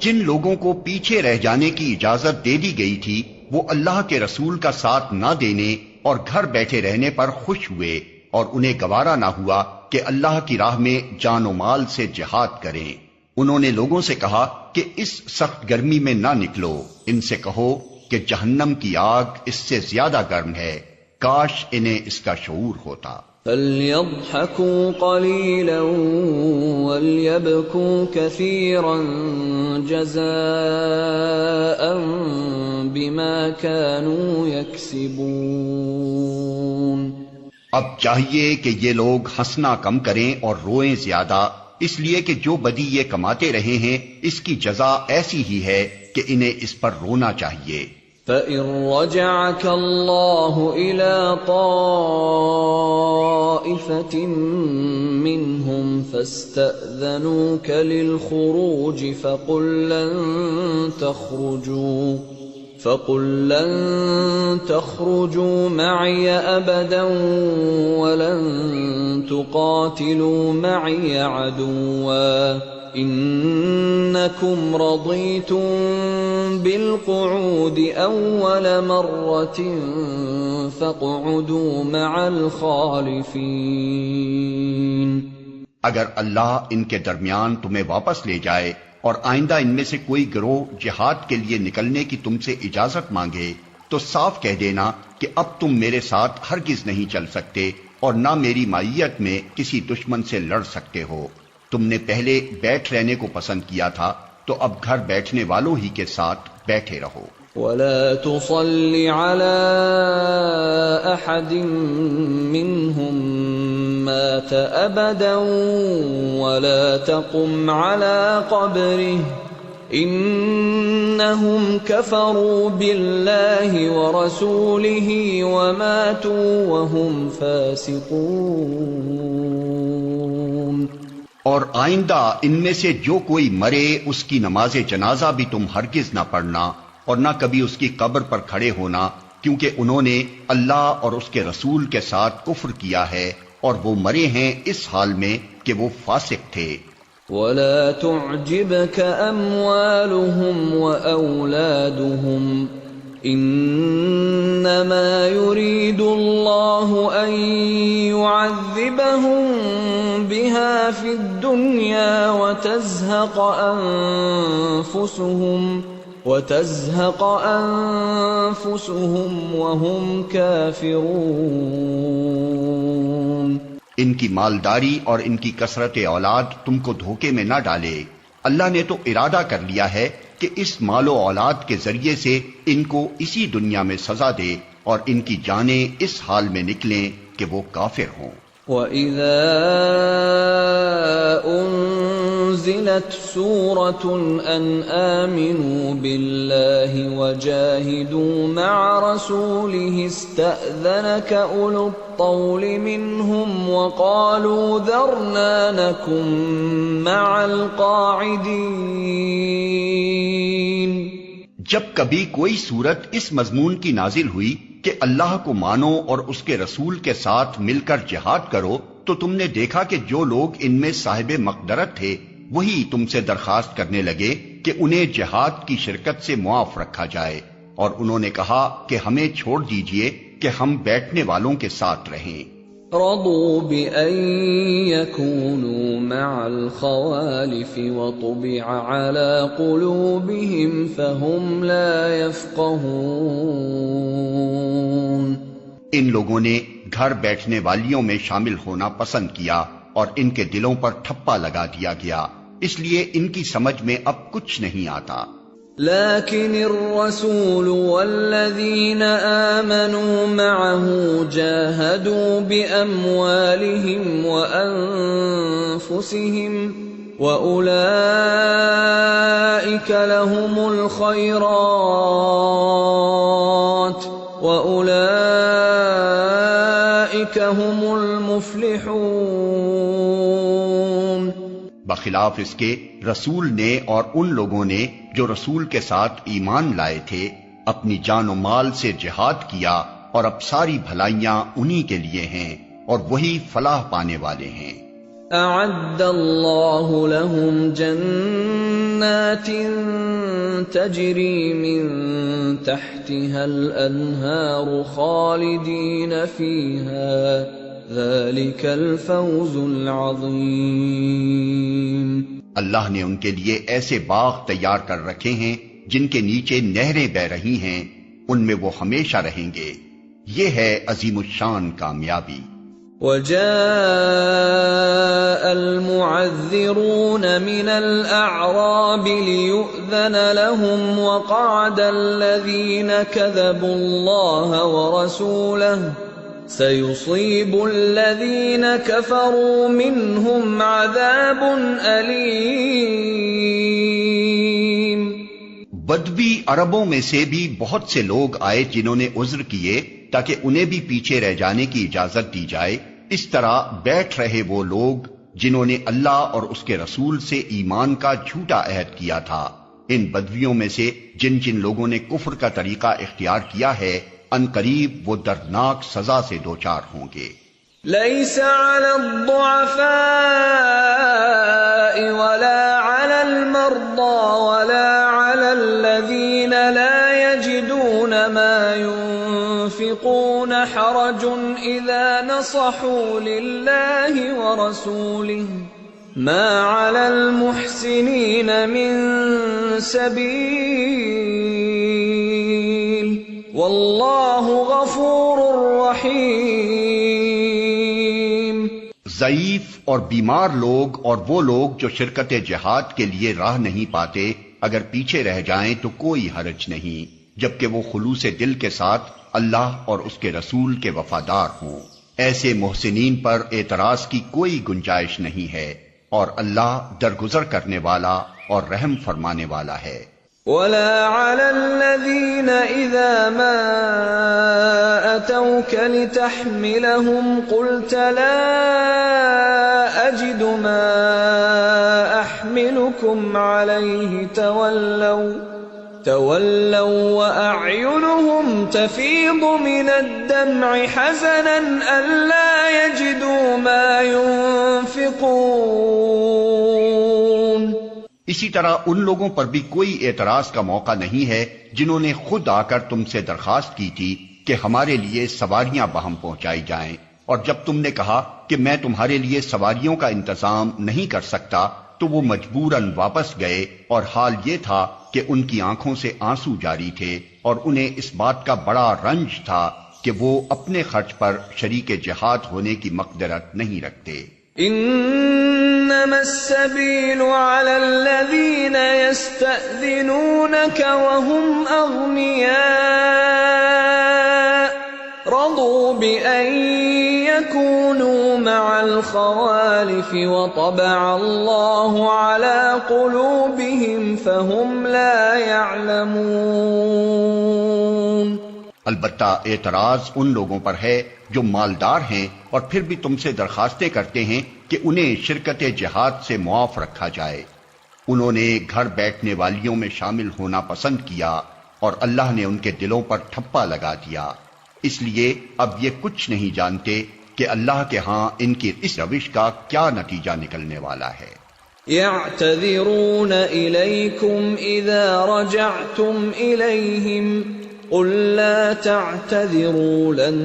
جن لوگوں کو پیچھے رہ جانے کی اجازت دے دی گئی تھی وہ اللہ کے رسول کا ساتھ نہ دینے اور گھر بیٹھے رہنے پر خوش ہوئے، اور انہیں گوارا نہ ہوا کہ اللہ کی راہ میں جان و مال سے جہاد کریں۔ انہوں نے لوگوں سے کہا کہ اس سخت گرمی میں نہ نکلو، ان سے کہو کہ جہنم کی آگ اس سے زیادہ گرم ہے، کاش انہیں اس کا شعور ہوتا۔ فَلْيَضْحَكُوا قَلِيلًا وَلْيَبْكُوا كَثِيرًا جَزَاءً بِمَا كَانُوا يَكْسِبُونَ۔ اب چاہیے کہ یہ لوگ ہنسنا کم کریں اور روئیں زیادہ، اس لیے کہ جو بدی یہ کماتے رہے ہیں اس کی جزا ایسی ہی ہے کہ انہیں اس پر رونا چاہیے۔ فَإِن رَّجَعَكَ اللَّهُ إِلَىٰ طَائِفَةٍ مِّنْهُمْ فَاسْتَأْذَنُوكَ لِلْخُرُوجِ فَقُل لَّن تَخْرُجُوا مَعِيَ أَبَدًا وَلَن تُقَاتِلُوا مَعِيَ عَدُوًّا إِنَّكُمْ رَضِيتُم بِالْقُعُودِ أَوَّلَ مَرَّةٍ فَاقْعُدُوا مَعَ الْخَالِفِينَ۔ اگر اللہ ان کے درمیان تمہیں واپس لے جائے اور آئندہ ان میں سے کوئی گروہ جہاد کے لیے نکلنے کی تم سے اجازت مانگے تو صاف کہہ دینا کہ اب تم میرے ساتھ ہرگز نہیں چل سکتے اور نہ میری معیت میں کسی دشمن سے لڑ سکتے ہو۔ تم نے پہلے بیٹھ رہنے کو پسند کیا تھا تو اب گھر بیٹھنے والوں ہی کے ساتھ بیٹھے رہو۔ وَلَا تُصَلِّ عَلَىٰ أَحَدٍ مِّنْهُم مَّاتَ أَبَدًا وَلَا تَقُمْ عَلَىٰ قَبْرِهِ إِنَّهُمْ كَفَرُوا بِاللَّهِ وَرَسُولِهِ وَمَاتُوا وَهُمْ فَاسِقُونَ۔ اور آئندہ ان میں سے جو کوئی مرے اس کی نماز جنازہ بھی تم ہرگز نہ پڑھنا اور نہ کبھی اس کی قبر پر کھڑے ہونا، کیونکہ انہوں نے اللہ اور اس کے رسول کے ساتھ کفر کیا ہے اور وہ مرے ہیں اس حال میں کہ وہ فاسق تھے۔ وَلَا تُعْجِبْكَ أَمْوَالُهُمْ وَأَوْلَادُهُمْ إِنَّمَا يُرِيدُ اللَّهُ أَن يُعَذِّبَهُم بِهَا فِي الدُّنْيَا وَتَزْهَقَ أَنفُسُهُمْ وَهُمْ كَافِرُونَ۔ ان کی مالداری اور ان کی کثرت اولاد تم کو دھوکے میں نہ ڈالے، اللہ نے تو ارادہ کر لیا ہے کہ اس مال و اولاد کے ذریعے سے ان کو اسی دنیا میں سزا دے اور ان کی جانیں اس حال میں نکلیں کہ وہ کافر ہوں۔ وَإِذَا أنزلت سورة أن آمنوا بالله وجاهدوا مع رسوله استأذنك أولو الطول منهم وقالوا ذرنا نكن مع القاعدين۔ جب کبھی کوئی صورت اس مضمون کی نازل ہوئی کہ اللہ کو مانو اور اس کے رسول کے ساتھ مل کر جہاد کرو، تو تم نے دیکھا کہ جو لوگ ان میں صاحب مقدرت تھے وہی تم سے درخواست کرنے لگے کہ انہیں جہاد کی شرکت سے معاف رکھا جائے، اور انہوں نے کہا کہ ہمیں چھوڑ دیجئے کہ ہم بیٹھنے والوں کے ساتھ رہیں۔ رضوا بأن يكونوا مع الخوالف وطبع على قلوبهم فهم لا يفقهون۔ ان لوگوں نے گھر بیٹھنے والیوں میں شامل ہونا پسند کیا اور ان کے دلوں پر ٹھپا لگا دیا گیا، اس لیے ان کی سمجھ میں اب کچھ نہیں آتا۔ لكن الرسول والذين آمنوا معه جاهدوا بأموالهم وأنفسهم وأولئك لهم الخيرات وأولئك هم المفلحون۔ بخلاف اس کے رسول نے اور ان لوگوں نے جو رسول کے ساتھ ایمان لائے تھے اپنی جان و مال سے جہاد کیا، اور اب ساری بھلائیاں انہی کے لیے ہیں اور وہی فلاح پانے والے ہیں۔ اعد اللہ لهم جنات تجری من تحتها الانہار خالدین فیہا ذلك الفوز العظیم۔ اللہ نے ان کے لیے ایسے باغ تیار کر رکھے ہیں جن کے نیچے نہریں بہ رہی ہیں، ان میں وہ ہمیشہ رہیں گے، یہ ہے عظیم الشان کامیابی۔ وجاء المعذرون من الأعراب ليؤذن لهم وقعد الذين كذبوا الله ورسوله سيصيب الذين كفروا منهم عذاب أليم۔ بدوی عربوں میں سے بھی بہت سے لوگ آئے جنہوں نے عذر کیے تاکہ انہیں بھی پیچھے رہ جانے کی اجازت دی جائے۔ اس طرح بیٹھ رہے وہ لوگ جنہوں نے اللہ اور اس کے رسول سے ایمان کا جھوٹا عہد کیا تھا۔ ان بدویوں میں سے جن جن لوگوں نے کفر کا طریقہ اختیار کیا ہے، ان قریب وہ دردناک سزا سے دوچار ہوں گے۔ ليس على الضعفاء ولا على المرضى ولا على الذين لا يجدون ما ينفقون حرج إذا نصحوا لله ورسوله ما على المحسنين من سبيل والله غفور رحيم۔ ضعیف اور بیمار لوگ اور وہ لوگ جو شرکت جہاد کے لیے راہ نہیں پاتے اگر پیچھے رہ جائیں تو کوئی حرج نہیں، جبکہ وہ خلوص دل کے ساتھ اللہ اور اس کے رسول کے وفادار ہوں۔ ایسے محسنین پر اعتراض کی کوئی گنجائش نہیں ہے، اور اللہ درگزر کرنے والا اور رحم فرمانے والا ہے۔ ولا على الذين إذا ما أتوك لتحملهم قلت لا أجد ما أحملكم عليه تولوا وأعينهم تفيض من الدمع حزنا ألا يجدوا ما ينفقون۔ اسی طرح ان لوگوں پر بھی کوئی اعتراض کا موقع نہیں ہے جنہوں نے خود آ کر تم سے درخواست کی تھی کہ ہمارے لیے سواریاں بہم پہنچائی جائیں، اور جب تم نے کہا کہ میں تمہارے لیے سواریوں کا انتظام نہیں کر سکتا تو وہ مجبوراً واپس گئے، اور حال یہ تھا کہ ان کی آنکھوں سے آنسو جاری تھے، اور انہیں اس بات کا بڑا رنج تھا کہ وہ اپنے خرچ پر شریک جہاد ہونے کی مقدرت نہیں رکھتے۔ انما السبيل على الذين يستأذنونك وهم اغنياء رضوا بأن يكونوا مع الخوالف وطبع الله على قلوبهم فهم لا يعلمون۔ البتہ اعتراض ان لوگوں پر ہے جو مالدار ہیں اور پھر بھی تم سے درخواستیں کرتے ہیں کہ انہیں شرکت جہاد سے معاف رکھا جائے۔ انہوں نے گھر بیٹھنے والیوں میں شامل ہونا پسند کیا اور اللہ نے ان کے دلوں پر ٹھپا لگا دیا، اس لیے اب یہ کچھ نہیں جانتے کہ اللہ کے ہاں ان کی اس روش کا کیا نتیجہ نکلنے والا ہے۔ يعتذرون إليكم إذا رجعتم إليهم قل لا تعتذروا لن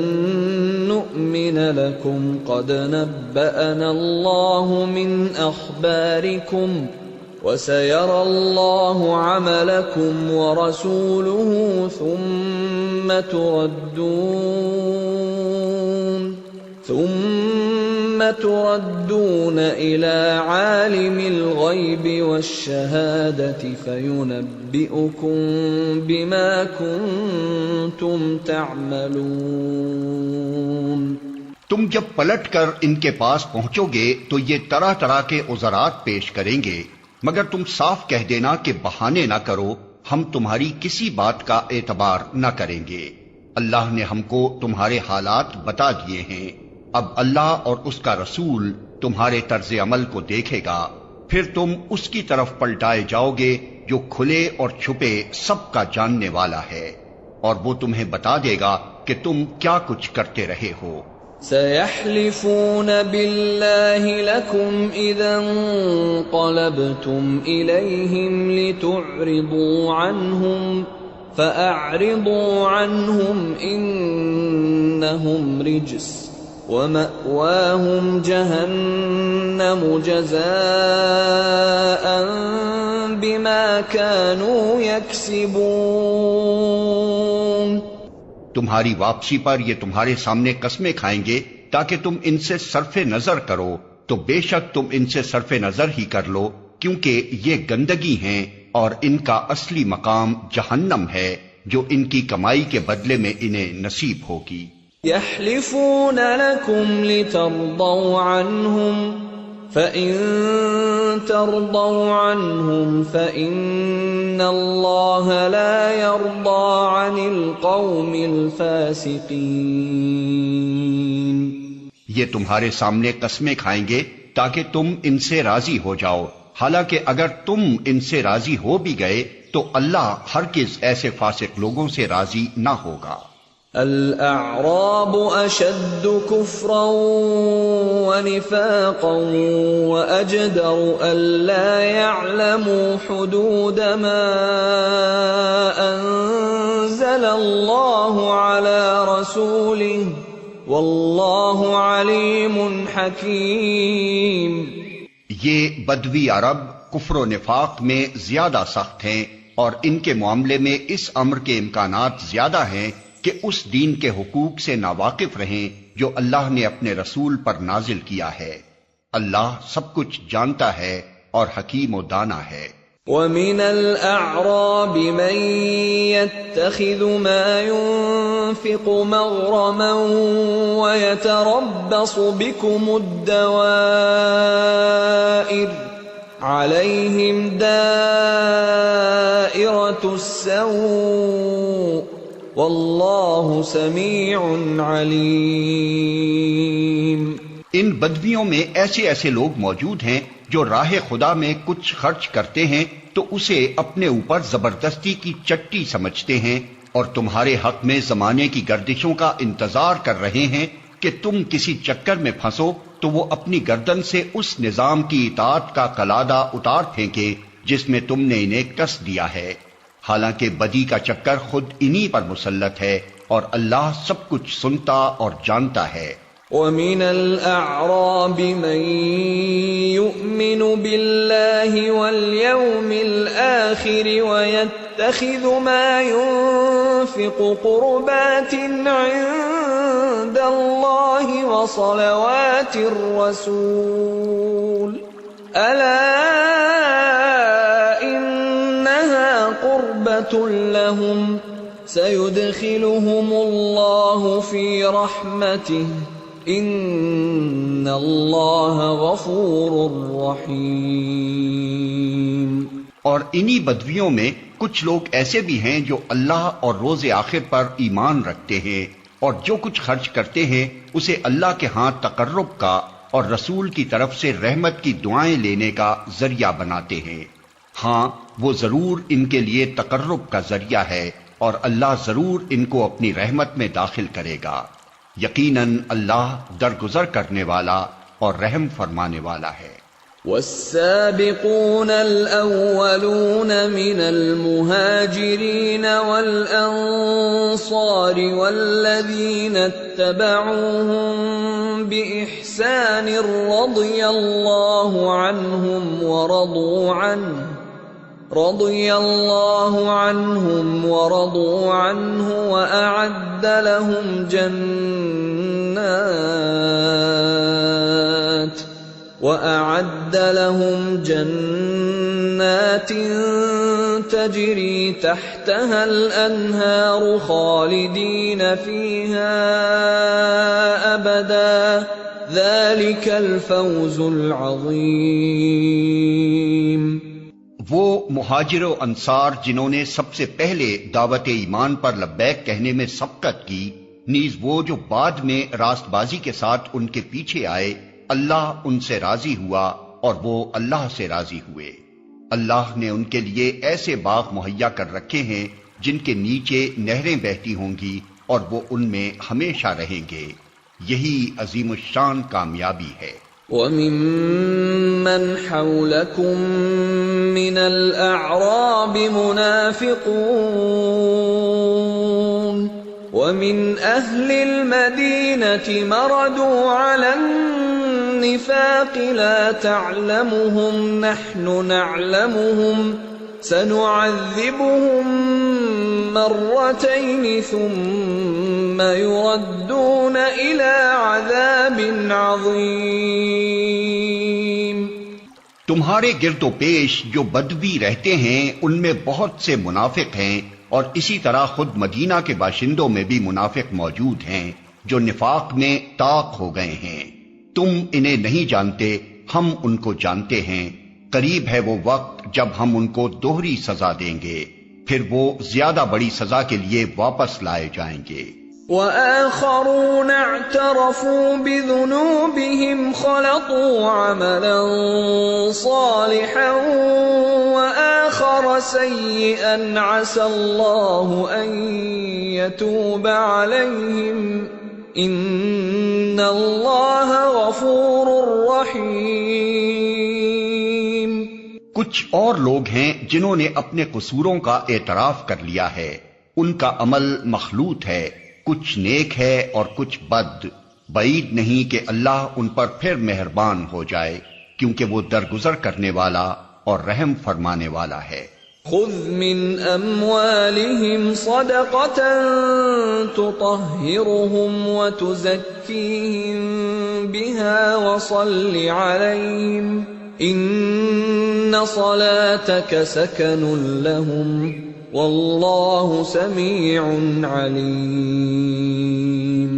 نؤمن لكم قد نبأنا الله من أخباركم وسيرى الله عملكم ورسوله ثم تردون إلى عالم الغيب والشهادة فينبئكم بما كنتم تعملون۔ تم جب پلٹ کر ان کے پاس پہنچو گے تو یہ طرح طرح کے عذرات پیش کریں گے، مگر تم صاف کہہ دینا کہ بہانے نہ کرو، ہم تمہاری کسی بات کا اعتبار نہ کریں گے، اللہ نے ہم کو تمہارے حالات بتا دیے ہیں، اب اللہ اور اس کا رسول تمہارے طرز عمل کو دیکھے گا، پھر تم اس کی طرف پلٹائے جاؤ گے جو کھلے اور چھپے سب کا جاننے والا ہے، اور وہ تمہیں بتا دے گا کہ تم کیا کچھ کرتے رہے ہو۔ سيحلفون بالله لكم إذا انقلبتم إليهم لتعرضوا عنهم فأعرضوا عنهم إنهم رجس ومأواهم جهنم جزاء بما كانوا يكسبون۔ تمہاری واپسی پر یہ تمہارے سامنے قسمیں کھائیں گے تاکہ تم ان سے صرف نظر کرو، تو بے شک تم ان سے صرف نظر ہی کر لو، کیونکہ یہ گندگی ہیں اور ان کا اصلی مقام جہنم ہے جو ان کی کمائی کے بدلے میں انہیں نصیب ہوگی۔ يحلفون لكم لترضوا عنهم فإن ترضوا عنهم فإن الله لا يرضى عن القوم الفاسقين۔ یہ تمہارے سامنے قسمیں کھائیں گے تاکہ تم ان سے راضی ہو جاؤ، حالانکہ اگر تم ان سے راضی ہو بھی گئے تو اللہ ہرگز ایسے فاسق لوگوں سے راضی نہ ہوگا۔ الأعراب أشد كفرا ونفاقا وأجدر ألا يعلموا حدود ما أنزل الله على رسوله والله عليم حكيم۔ یہ بدوی عرب کفر و نفاق میں زیادہ سخت ہیں اور ان کے معاملے میں اس امر کے امکانات زیادہ ہیں کہ اس دین کے حقوق سے ناواقف رہیں جو اللہ نے اپنے رسول پر نازل کیا ہے، اللہ سب کچھ جانتا ہے اور حکیم و دانا ہے۔ وَمِنَ الْأَعْرَابِ مَن يَتَّخِذُ مَا يُنفِقُ مَغْرَمًا وَيَتَرَبَّصُ بِكُمُ الدَّوَائِرَ عَلَيْهِمْ دَائِرَةُ السَّوْءِ واللہ سمیع علیم۔ ان بدویوں میں ایسے ایسے لوگ موجود ہیں جو راہ خدا میں کچھ خرچ کرتے ہیں تو اسے اپنے اوپر زبردستی کی چٹی سمجھتے ہیں اور تمہارے حق میں زمانے کی گردشوں کا انتظار کر رہے ہیں کہ تم کسی چکر میں پھنسو تو وہ اپنی گردن سے اس نظام کی اطاعت کا قلادہ اتار پھینکے جس میں تم نے انہیں کس دیا ہے، حالانکہ بدی کا چکر خود انہی پر مسلط ہے اور اللہ سب کچھ سنتا اور جانتا ہے۔ وَمِنَ الْأَعْرَابِ مَن يُؤْمِنُ بِاللَّهِ وَالْيَوْمِ الْآخِرِ وَيَتَّخِذُ مَا يُنفِقُ قُرُبَاتٍ عِندَ اللَّهِ وَصَلَوَاتِ الرَّسُولِ أَلَا لهم سيدخلهم الله في رحمته ان اللہ غفور رحیم۔ اور انہی بدویوں میں کچھ لوگ ایسے بھی ہیں جو اللہ اور روز آخر پر ایمان رکھتے ہیں، اور جو کچھ خرچ کرتے ہیں اسے اللہ کے ہاں تقرب کا اور رسول کی طرف سے رحمت کی دعائیں لینے کا ذریعہ بناتے ہیں۔ ہاں وہ ضرور ان کے لیے تقرب کا ذریعہ ہے، اور اللہ ضرور ان کو اپنی رحمت میں داخل کرے گا۔ یقیناً اللہ درگزر کرنے والا اور رحم فرمانے والا ہے۔ والسابقون الأولون من المهاجرين والأنصار والذين اتبعوهم بإحسان رضي الله عنهم ورضوا عنه وأعد لهم جنات تجري تحتها الأنهار خالدين فيها أبدا ذلك الفوز العظيم۔ وہ مہاجر و انصار جنہوں نے سب سے پہلے دعوت ایمان پر لبیک کہنے میں سبقت کی، نیز وہ جو بعد میں راست بازی کے ساتھ ان کے پیچھے آئے، اللہ ان سے راضی ہوا اور وہ اللہ سے راضی ہوئے۔ اللہ نے ان کے لیے ایسے باغ مہیا کر رکھے ہیں جن کے نیچے نہریں بہتی ہوں گی، اور وہ ان میں ہمیشہ رہیں گے۔ یہی عظیم الشان کامیابی ہے۔ وَمِمَّنْ حَوْلَكُمْ مِنَ الْأَعْرَابِ مُنَافِقُونَ وَمِنْ أَهْلِ الْمَدِينَةِ مَرَدُوا عَلَى النِّفَاقِ لَا تَعْلَمُهُمْ نَحْنُ نَعْلَمُهُمْ سَنُعَذِّبُهُمْ مَرَّتَيْنِ ثُمَّ يُرَدُّونَ إِلَى عَذَابٍ عَظِيمٍ۔ تمہارے گرد و پیش جو بدوی رہتے ہیں ان میں بہت سے منافق ہیں، اور اسی طرح خود مدینہ کے باشندوں میں بھی منافق موجود ہیں جو نفاق میں طاق ہو گئے ہیں۔ تم انہیں نہیں جانتے، ہم ان کو جانتے ہیں۔ قریب ہے وہ وقت جب ہم ان کو دوہری سزا دیں گے، پھر وہ زیادہ بڑی سزا کے لیے واپس لائے جائیں گے۔ وآخرون اعترفوا بذنوبهم خلطوا عملا صالحا وآخر سيئا عسى الله أن يتوب عليهم إن الله غفور رحيم۔ کچھ اور لوگ ہیں جنہوں نے اپنے قصوروں کا اعتراف کر لیا ہے، ان کا عمل مخلوط ہے، کچھ نیک ہے اور کچھ بد۔ بعید نہیں کہ اللہ ان پر پھر مہربان ہو جائے، کیونکہ وہ درگزر کرنے والا اور رحم فرمانے والا ہے۔ خذ من اموالهم صدقة تطهرهم وتزكيهم بها وصل عليهم ان صلاتك سكن لهم واللہ سمیع علیم۔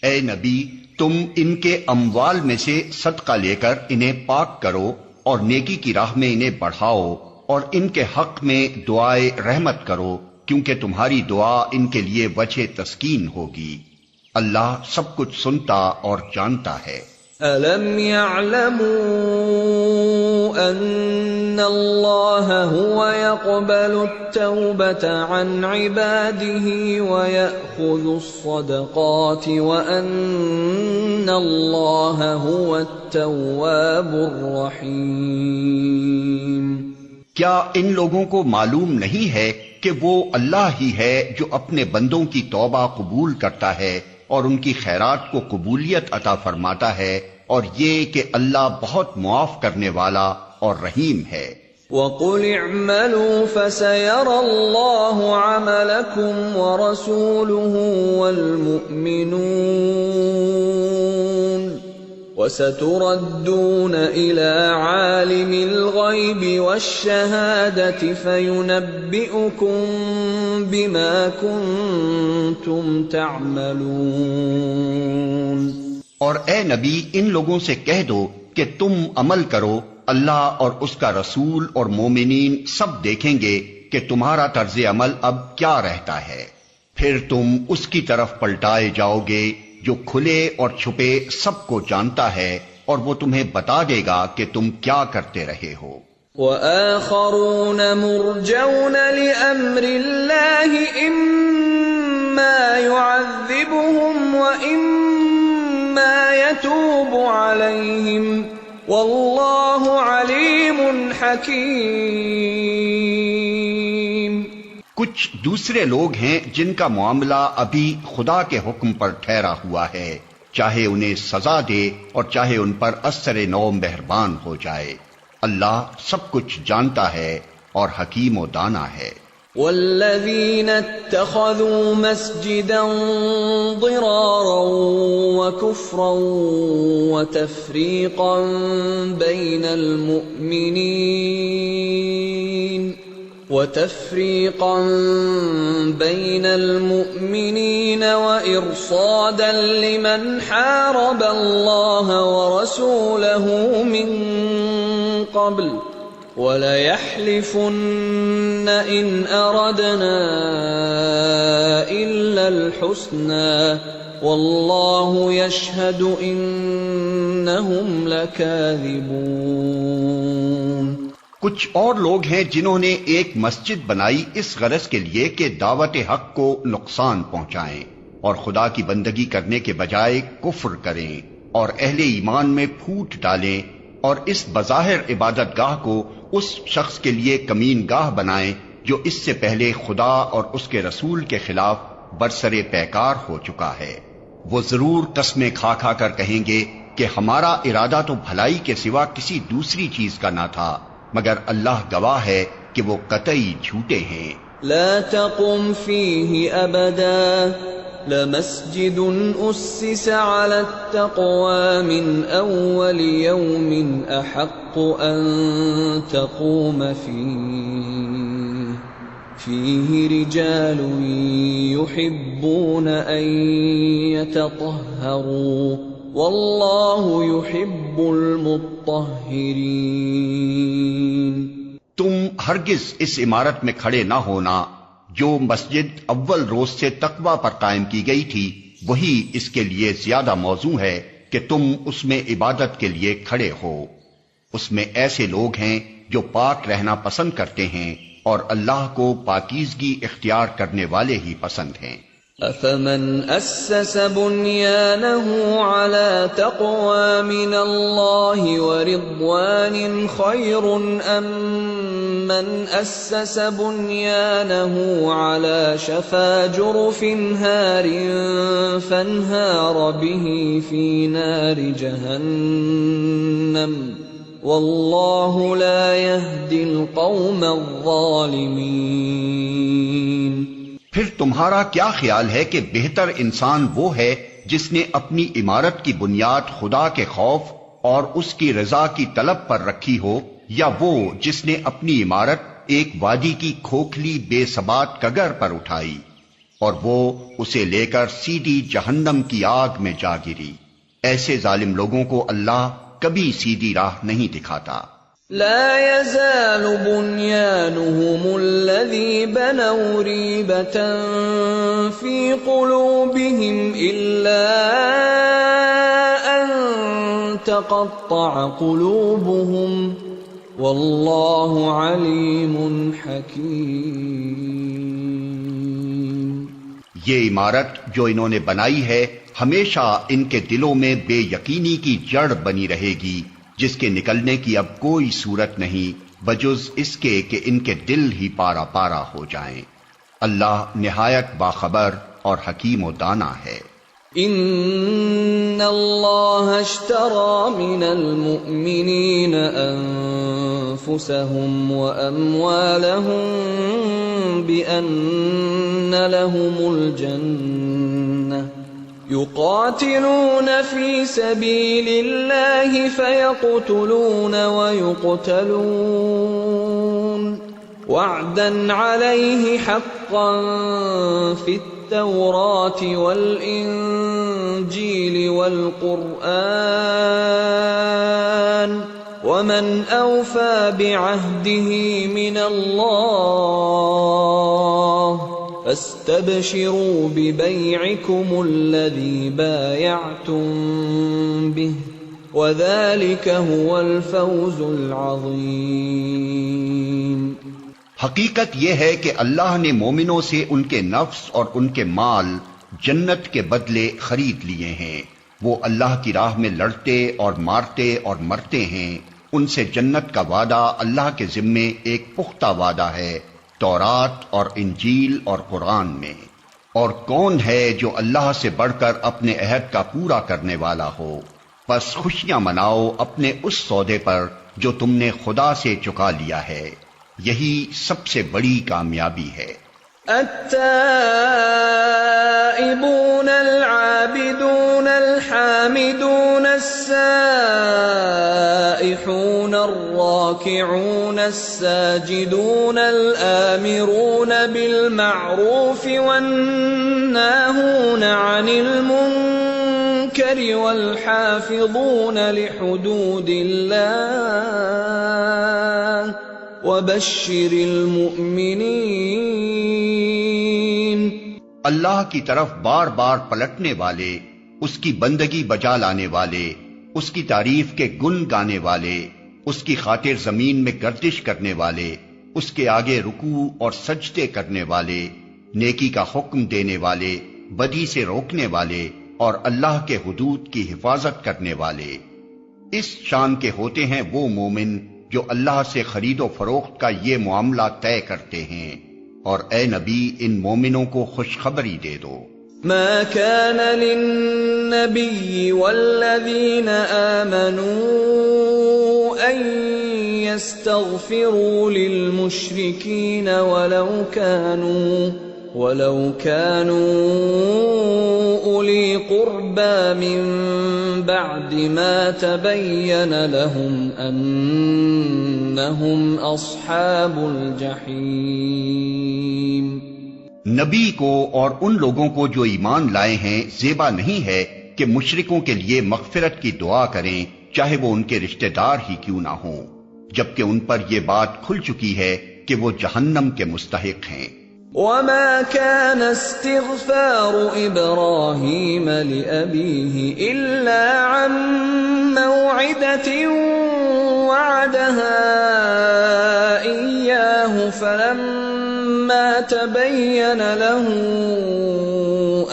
اے نبی، تم ان کے اموال میں سے صدقہ لے کر انہیں پاک کرو اور نیکی کی راہ میں انہیں بڑھاؤ، اور ان کے حق میں دعائے رحمت کرو، کیونکہ تمہاری دعا ان کے لیے وجہ تسکین ہوگی۔ اللہ سب کچھ سنتا اور جانتا ہے۔ أَلَمْ يَعْلَمُوا أَنَّ اللَّهَ هُوَ يَقْبَلُ التَّوْبَةَ عَنْ عِبَادِهِ وَيَأْخُذُ الصَّدَقَاتِ وَأَنَّ اللَّهَ هُوَ التَّوَّابُ الرَّحِيمُ۔ کیا ان لوگوں کو معلوم نہیں ہے کہ وہ اللہ ہی ہے جو اپنے بندوں کی توبہ قبول کرتا ہے اور ان کی خیرات کو قبولیت عطا فرماتا ہے، اور یہ کہ اللہ بہت معاف کرنے والا اور رحیم ہے۔ وَقُلِ اعْمَلُوا فَسَيَرَى اللَّهُ عَمَلَكُمْ وَرَسُولُهُ وَالْمُؤْمِنُونَ وَسَتُرَدُّونَ إِلَى عَالِمِ الْغَيْبِ وَالشَّهَادَةِ فَيُنَبِّئُكُم بِمَا كُنتُمْ تَعْمَلُونَ۔ اور اے نبی ان لوگوں سے کہہ دو کہ تم عمل کرو، اللہ اور اس کا رسول اور مومنین سب دیکھیں گے کہ تمہارا طرز عمل اب کیا رہتا ہے، پھر تم اس کی طرف پلٹائے جاؤ گے جو کھلے اور چھپے سب کو جانتا ہے، اور وہ تمہیں بتا دے گا کہ تم کیا کرتے رہے ہو۔ وآخرون مرجون لأمر الله إما يعذبهم وإما يتوب عليهم والله عليم حكيم۔ کچھ دوسرے لوگ ہیں جن کا معاملہ ابھی خدا کے حکم پر ٹھہرا ہوا ہے، چاہے انہیں سزا دے اور چاہے ان پر اثر نو مہربان ہو جائے، اللہ سب کچھ جانتا ہے اور حکیم و دانا ہے۔ والذین اتخذوا مسجدا ضرارا وكفرا وتفریقا بین المؤمنین وإرصادا لمن حارب اللہ ورسولہ من قبل وَلَيَحْلِفُنَّ إِنْ أَرَدْنَا إِلَّا الْحُسْنَى وَاللَّهُ يَشْهَدُ إِنَّهُمْ لَكَاذِبُونَ۔ کچھ اور لوگ ہیں جنہوں نے ایک مسجد بنائی اس غرض کے لیے کہ دعوت حق کو نقصان پہنچائیں اور خدا کی بندگی کرنے کے بجائے کفر کریں اور اہل ایمان میں پھوٹ ڈالیں، اور اس بظاہر عبادت گاہ کو اس شخص کے لیے کمین گاہ بنائیں جو اس سے پہلے خدا اور اس کے رسول کے خلاف برسرے پیکار ہو چکا ہے۔ وہ ضرور قسمیں کھا کھا کر کہیں گے کہ ہمارا ارادہ تو بھلائی کے سوا کسی دوسری چیز کا نہ تھا، مگر اللہ گواہ ہے کہ وہ قطعی جھوٹے ہیں۔ لا تقم فيه ابدا لمسجد أسس على التقوى من أول يوم أحق أن تقوم فيه رجال يحبون أن يتطهروا والله يحب المطهرين۔ تم ہرگز اس عمارت میں کھڑے نہ ہونا جو مسجد اول روز سے تقوی پر قائم کی گئی تھی، وہی اس کے لیے زیادہ موزوں ہے کہ تم اس میں عبادت کے لیے کھڑے ہو۔ اس میں ایسے لوگ ہیں جو پاک رہنا پسند کرتے ہیں اور اللہ کو پاکیزگی اختیار کرنے والے ہی پسند ہیں۔ أَفَمَنْ أَسَّسَ بُنْيَانَهُ عَلَى تَقْوَى مِنَ اللَّهِ وَرِضْوَانٍ خَيْرٌ أَمْ مَنْ أَسَّسَ بُنْيَانَهُ عَلَى شَفَا جُرُفٍ هَارٍ فَانْهَارَ بِهِ فِي نَارِ جَهَنَّمَ وَاللَّهُ لَا يَهْدِي الْقَوْمَ الظَّالِمِينَ۔ پھر تمہارا کیا خیال ہے کہ بہتر انسان وہ ہے جس نے اپنی عمارت کی بنیاد خدا کے خوف اور اس کی رضا کی طلب پر رکھی ہو، یا وہ جس نے اپنی عمارت ایک وادی کی کھوکھلی بے ثبات کگر پر اٹھائی اور وہ اسے لے کر سیدھی جہنم کی آگ میں جا گری۔ ایسے ظالم لوگوں کو اللہ کبھی سیدھی راہ نہیں دکھاتا۔ لا يزال بنيانهم الذي بنوا ريبة في قلوبهم إلا أن تقطع قلوبهم والله عليم حكيم۔ یہ عمارت جو انہوں نے بنائی ہے ہمیشہ ان کے دلوں میں بے یقینی کی جڑ بنی رہے گی، جس کے نکلنے کی اب کوئی صورت نہیں بجز اس کے کہ ان کے دل ہی پارا پارا ہو جائیں۔ اللہ نہایت باخبر اور حکیم و دانا ہے۔ ان اللہ اشترى من المؤمنین انفسهم واموالهم بان لهم الجنة يقاتلون في سبيل الله فيقتلون ويقتلون وعدا عليه حقا في التوراة والإنجيل والقرآن ومن أوفى بعهده من الله فاستبشروا ببيعكم الذي بايعتم به وذلك هو الفوز العظيم۔ حقیقت یہ ہے کہ اللہ نے مومنوں سے ان کے نفس اور ان کے مال جنت کے بدلے خرید لیے ہیں۔ وہ اللہ کی راہ میں لڑتے اور مارتے اور مرتے ہیں۔ ان سے جنت کا وعدہ اللہ کے ذمے ایک پختہ وعدہ ہے، تورات اور انجیل اور قرآن میں۔ اور کون ہے جو اللہ سے بڑھ کر اپنے عہد کا پورا کرنے والا ہو؟ پس خوشیاں مناؤ اپنے اس سودے پر جو تم نے خدا سے چکا لیا ہے، یہی سب سے بڑی کامیابی ہے۔ التائبون العابدون الحامدون السائحون الراكعون الساجدون الآمرون بالمعروف والناهون عن المنكر والحافظون لحدود الله وبشر المؤمنین۔ اللہ کی طرف بار بار پلٹنے والے، اس کی بندگی بجا لانے والے، اس کی تعریف کے گن گانے والے، اس کی خاطر زمین میں گردش کرنے والے، اس کے آگے رکوع اور سجدے کرنے والے، نیکی کا حکم دینے والے، بدی سے روکنے والے اور اللہ کے حدود کی حفاظت کرنے والے۔ اس شان کے ہوتے ہیں وہ مومن جو اللہ سے خرید و فروخت کا یہ معاملہ طے کرتے ہیں، اور اے نبی ان مومنوں کو خوشخبری دے دو۔ ما كان للنبي والذين آمنوا أن يستغفروا للمشركين ولو كانوا أولي قربى من بعد ما تبين لهم أنهم أصحاب الجحيم۔ نبی کو اور ان لوگوں کو جو ایمان لائے ہیں زیبا نہیں ہے کہ مشرکوں کے لیے مغفرت کی دعا کریں، چاہے وہ ان کے رشتہ دار ہی کیوں نہ ہوں، جبکہ ان پر یہ بات کھل چکی ہے کہ وہ جہنم کے مستحق ہیں۔ وما كان استغفار إبراهيم لأبيه إلا عن موعدة وعدها إياه فلما تبين له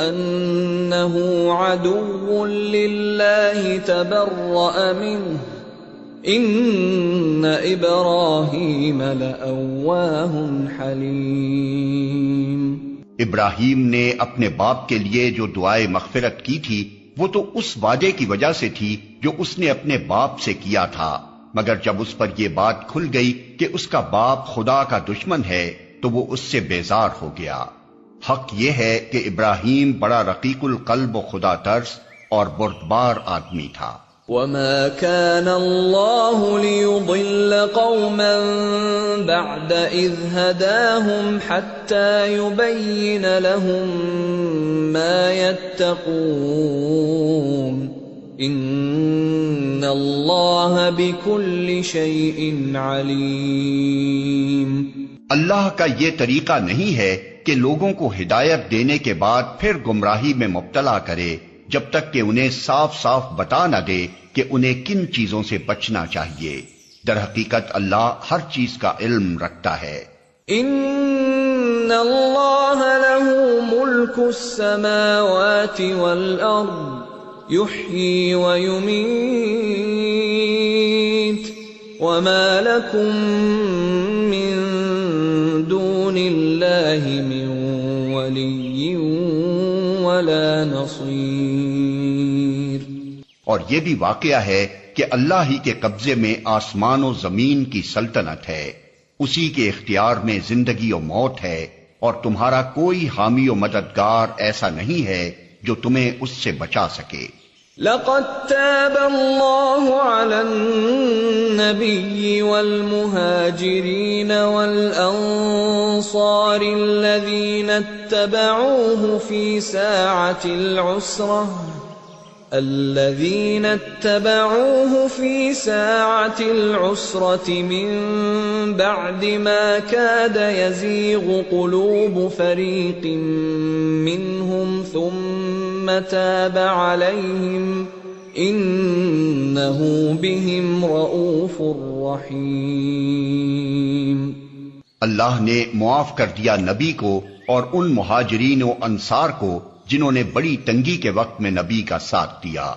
أنه عدو لله تبرأ منه ان ابراہیم لأواہ حلیم۔ ابراہیم نے اپنے باپ کے لیے جو دعائے مغفرت کی تھی وہ تو اس وعدے کی وجہ سے تھی جو اس نے اپنے باپ سے کیا تھا، مگر جب اس پر یہ بات کھل گئی کہ اس کا باپ خدا کا دشمن ہے تو وہ اس سے بیزار ہو گیا۔ حق یہ ہے کہ ابراہیم بڑا رقیق القلب و خدا ترس اور بردبار آدمی تھا۔ وما كان الله ليضل قوما بعد إذ هداهم حتى يبين لهم ما يتقون إن الله بكل شيء عليم۔ اللہ کا یہ طریقہ نہیں ہے کہ لوگوں کو ہدایت دینے کے بعد پھر گمراہی میں مبتلا کرے جب تک کہ انہیں صاف صاف بتا نہ دے کہ انہیں کن چیزوں سے بچنا چاہیے۔ در حقیقت اللہ ہر چیز کا علم رکھتا ہے۔ ان اللہ له ملک السماوات والارض یحیی ویمیت وما لکم من دون اللہ من ولی ولا نصیر۔ اور یہ بھی واقعہ ہے کہ اللہ ہی کے قبضے میں آسمان و زمین کی سلطنت ہے، اسی کے اختیار میں زندگی و موت ہے، اور تمہارا کوئی حامی و مددگار ایسا نہیں ہے جو تمہیں اس سے بچا سکے۔ لقد تاب الله على النبي والمهاجرين والأنصار الذين اتبعوه في ساعة العسرة من بعد ما كاد يزيغ قلوب فريق منهم ثم تاب عليهم إنه بهم رؤوف رحيم۔ اللہ نے معاف کر دیا نبی کو اور ان مہاجرین و انصار کو جنہوں نے بڑی تنگی کے وقت میں نبی کا ساتھ دیا،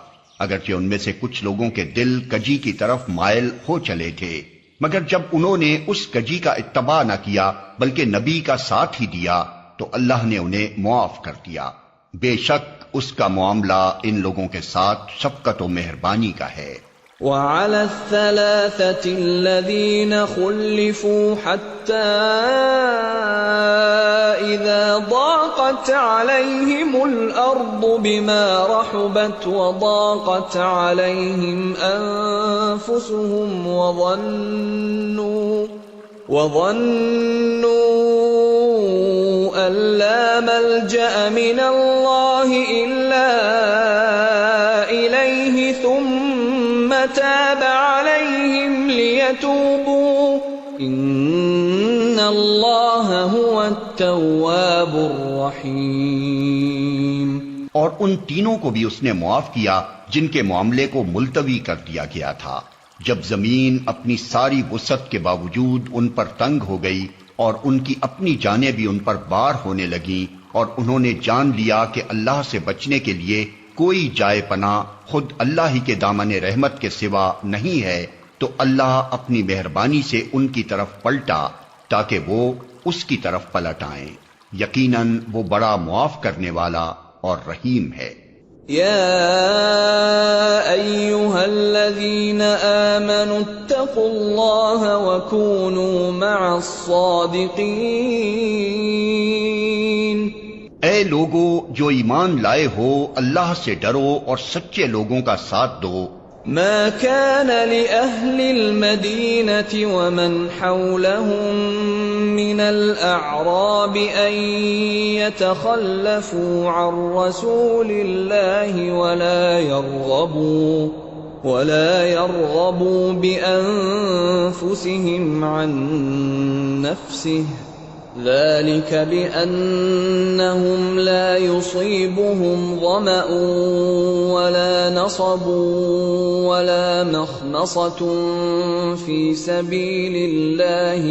اگرچہ ان میں سے کچھ لوگوں کے دل کجی کی طرف مائل ہو چلے تھے، مگر جب انہوں نے اس کجی کا اتباع نہ کیا بلکہ نبی کا ساتھ ہی دیا تو اللہ نے انہیں معاف کر دیا۔ بے شک اس کا معاملہ ان لوگوں کے ساتھ شفقت و مہربانی کا ہے۔ وعلى الثلاثة الذين خلفوا حتى إذا ضاقت عليهم الأرض بما رحبت وضاقت عليهم أنفسهم وظنوا أن لا ملجأ من الله إلا إليه ثم تاب عليهم ليتوبوا إن الله هو التواب الرحيم۔ اور ان تینوں کو بھی اس نے معاف کیا جن کے معاملے کو ملتوی کر دیا گیا تھا، جب زمین اپنی ساری وسعت کے باوجود ان پر تنگ ہو گئی اور ان کی اپنی جانیں بھی ان پر بار ہونے لگیں، اور انہوں نے جان لیا کہ اللہ سے بچنے کے لیے کوئی جائے پناہ خود اللہ ہی کے دامن رحمت کے سوا نہیں ہے، تو اللہ اپنی مہربانی سے ان کی طرف پلٹا تاکہ وہ اس کی طرف پلٹ آئیں۔ یقیناً وہ بڑا معاف کرنے والا اور رحیم ہے۔ يا أيها الذين آمنوا اتقوا الله وكونوا مع الصادقين۔ اے لوگو جو ایمان لائے ہو، اللہ سے ڈرو اور سچے لوگوں کا ساتھ دو۔ ما كان لأهل المدينة ومن حولهم من الأعراب أن يتخلفوا عن رسول الله ولا يرغبوا بأنفسهم عن نفسه، ذلك بأنهم لا يصيبهم ظمأ ولا نصب ولا مخمصة في سبيل الله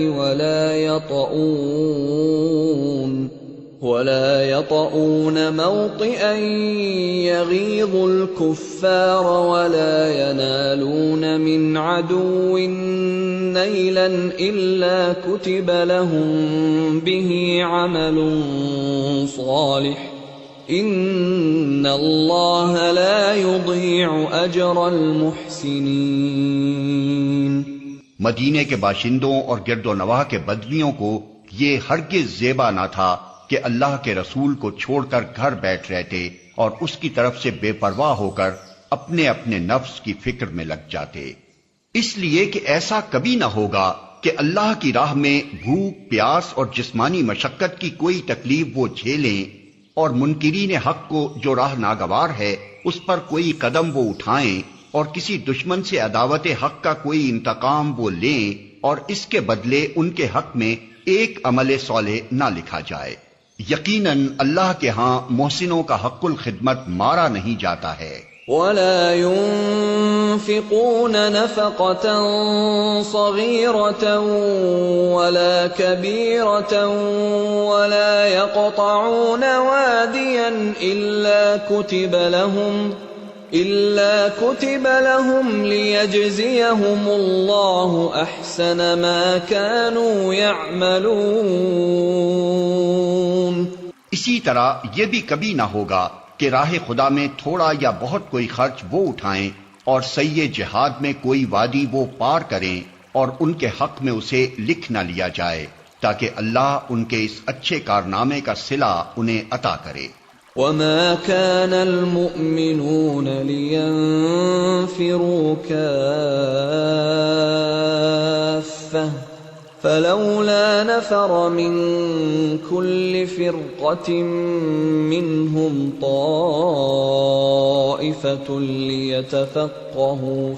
ولا يطؤون موطئا يغيظ الكفار ولا ينالون من عدو نيلا إلا كتب لهم به عمل صالح إن الله لا يضيع أجر المحسنين۔ مدینے کے باشندوں اور گرد و نواح کے بدویوں کو یہ ہرگز زیبا نہ تھا کہ اللہ کے رسول کو چھوڑ کر گھر بیٹھ رہتے اور اس کی طرف سے بے پرواہ ہو کر اپنے اپنے نفس کی فکر میں لگ جاتے، اس لیے کہ ایسا کبھی نہ ہوگا کہ اللہ کی راہ میں بھوک، پیاس اور جسمانی مشقت کی کوئی تکلیف وہ جھیلیں، اور منکرین حق کو جو راہ ناگوار ہے اس پر کوئی قدم وہ اٹھائیں، اور کسی دشمن سے عداوت حق کا کوئی انتقام وہ لیں، اور اس کے بدلے ان کے حق میں ایک عمل صالح نہ لکھا جائے۔ یقیناً اللہ کے ہاں محسنوں کا حق الخدمت مارا نہیں جاتا ہے۔ ولا ينفقون نفقة صغيرة ولا كبيرة ولا يقطعون واديا إلا كتب لهم ليجزيهم الله أحسن ما كانوا يعملون۔ اسی طرح یہ بھی کبھی نہ ہوگا کہ راہ خدا میں تھوڑا یا بہت کوئی خرچ وہ اٹھائیں اور سعی جہاد میں کوئی وادی وہ پار کریں اور ان کے حق میں اسے لکھ نہ لیا جائے، تاکہ اللہ ان کے اس اچھے کارنامے کا صلہ انہیں عطا کرے۔ وما كان المؤمنون لينفروا كافة فلولا نفر من كل فرقة منهم طائفة ليتفقهوا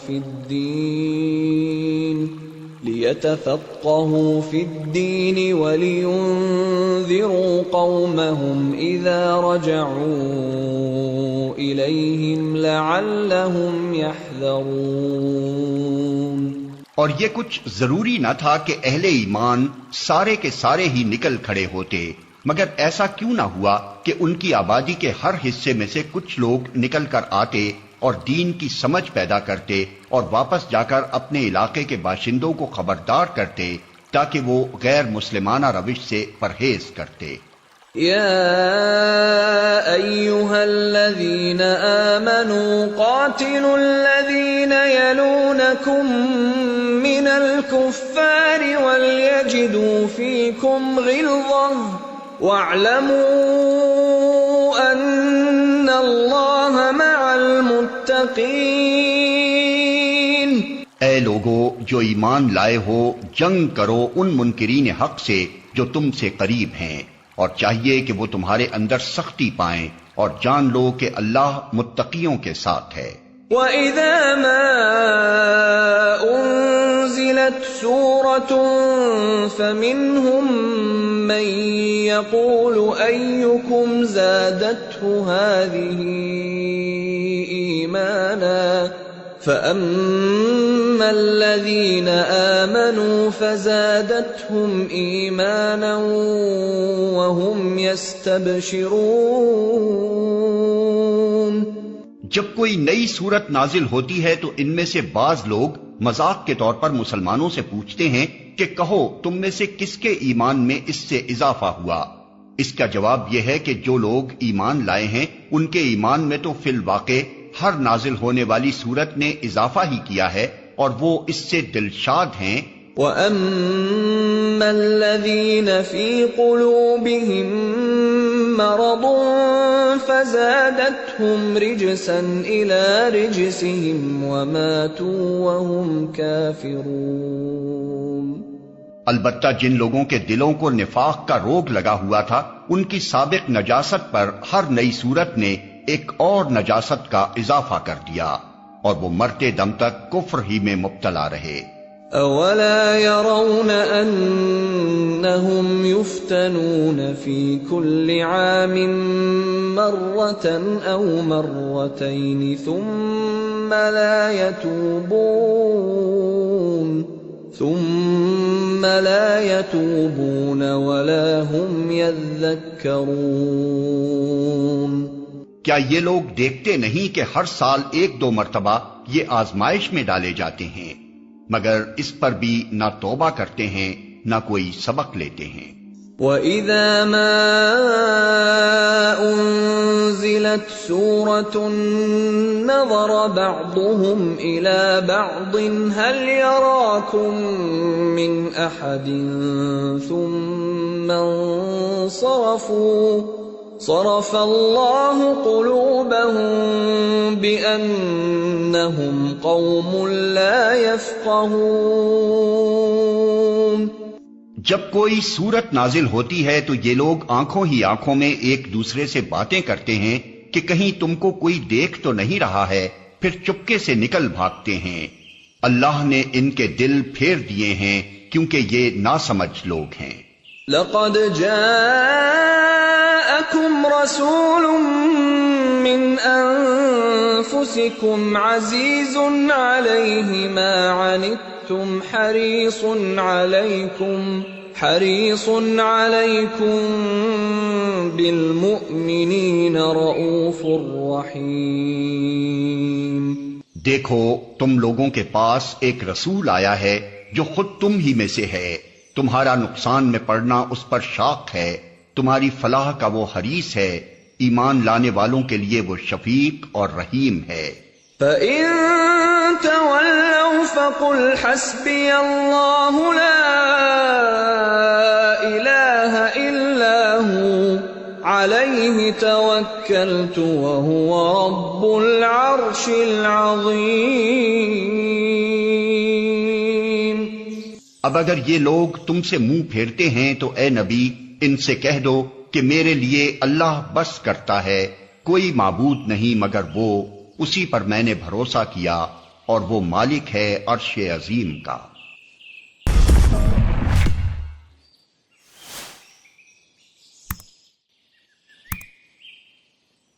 في الدين ولينذروا قومهم إذا رجعوا إليهم لعلهم يحذرون۔ اور یہ کچھ ضروری نہ تھا کہ اہل ایمان سارے کے سارے ہی نکل کھڑے ہوتے، مگر ایسا کیوں نہ ہوا کہ ان کی آبادی کے ہر حصے میں سے کچھ لوگ نکل کر آتے اور دین کی سمجھ پیدا کرتے اور واپس جا کر اپنے علاقے کے باشندوں کو خبردار کرتے تاکہ وہ غیر مسلمانہ روش سے پرہیز کرتے۔ یا ایھا الذین آمنوا قاتلوا الذین یلونکم من الکفار ولیجدوا فیکم غلظہ واعلموا ان اللہ مع المتقین۔ اے لوگو جو ایمان لائے ہو، جنگ کرو ان منکرین حق سے جو تم سے قریب ہیں، اور چاہیے کہ وہ تمہارے اندر سختی پائیں، اور جان لو کہ اللہ متقیوں کے ساتھ ہے۔ وَإِذَا مَا أُنزِلَتْ سُورَةٌ فَمِنْهُم مَّن يَقُولُ أَيُّكُمْ زَادَتْهُ هَٰذِهِ إِيمَانًا فَأَمَّا الَّذِينَ آمَنُوا فَزَادَتْهُمْ إِيمَانًا وَهُمْ يَسْتَبْشِرُونَ۔ جب کوئی نئی صورت نازل ہوتی ہے تو ان میں سے بعض لوگ مذاق کے طور پر مسلمانوں سے پوچھتے ہیں کہ کہو تم میں سے کس کے ایمان میں اس سے اضافہ ہوا؟ اس کا جواب یہ ہے کہ جو لوگ ایمان لائے ہیں ان کے ایمان میں تو فی الواقع ہر نازل ہونے والی صورت نے اضافہ ہی کیا ہے اور وہ اس سے دلشاد ہیں۔ وَأَمَّا الَّذِينَ فِي قُلُوبِهِم مَّرَضٌ فَزَادَتْهُمْ رِجْسًا إِلَىٰ رِجْسِهِمْ وَمَاتُوا وَهُمْ كَافِرُونَ۔ البتہ جن لوگوں کے دلوں کو نفاق کا روگ لگا ہوا تھا ان کی سابق نجاست پر ہر نئی صورت نے ایک اور نجاست کا اضافہ کر دیا اور وہ مرتے دم تک کفر ہی میں مبتلا رہے۔ اولا يرون انهم يفتنون في كل عام مرة او مرتين ثم لا يتوبون ولا هم يذكرون۔ کیا یہ لوگ دیکھتے نہیں کہ ہر سال ایک دو مرتبہ یہ آزمائش میں ڈالے جاتے ہیں مگر اس پر بھی نہ توبہ کرتے ہیں نہ کوئی سبق لیتے ہیں۔ وَإِذَا مَا أُنزِلَتْ سُورَةٌ نَظَرَ بَعْضُهُمْ إِلَى بَعْضٍ هَلْ يَرَاكُمْ مِنْ أَحَدٍ ثُمَّ انصَرَفُوا صَرَفَ اللَّهُ قُلُوبَهُم بِأَنَّهُمْ قَوْمٌ لَّا يَفْقَهُونَ۔ جب کوئی صورت نازل ہوتی ہے تو یہ لوگ آنکھوں ہی آنکھوں میں ایک دوسرے سے باتیں کرتے ہیں کہ کہیں تم کو کوئی دیکھ تو نہیں رہا ہے، پھر چپکے سے نکل بھاگتے ہیں۔ اللہ نے ان کے دل پھیر دیے ہیں کیونکہ یہ ناسمجھ لوگ ہیں۔ لَقَدْ جَاءَكُمْ رَسُولٌ مِّنْ أَنفُسِكُمْ عَزِيزٌ عَلَيْهِ مَا عَنِتُّمْ حَرِيصٌ عَلَيْكُمْ بِالْمُؤْمِنِينَ رَءُوفٌ رَحِيمٌ۔ دیکھو تم لوگوں کے پاس ایک رسول آیا ہے جو خود تم ہی میں سے ہے، تمہارا نقصان میں پڑنا اس پر شاق ہے، تمہاری فلاح کا وہ حریص ہے، ایمان لانے والوں کے لیے وہ شفیق اور رحیم ہے۔ فَإِن تَوَلَّوْا فَقُلْ حَسْبِيَ اللَّهُ لَا إِلَٰهَ إِلَّا هُوَ عليه توكلت وهو رب العرش العظيم۔ اب اگر یہ لوگ تم سے منہ پھیرتے ہیں تو اے نبی ان سے کہہ دو کہ میرے لیے اللہ بس کرتا ہے، کوئی معبود نہیں مگر وہ، اسی پر میں نے بھروسہ کیا، اور وہ مالک ہے عرش عظیم کا۔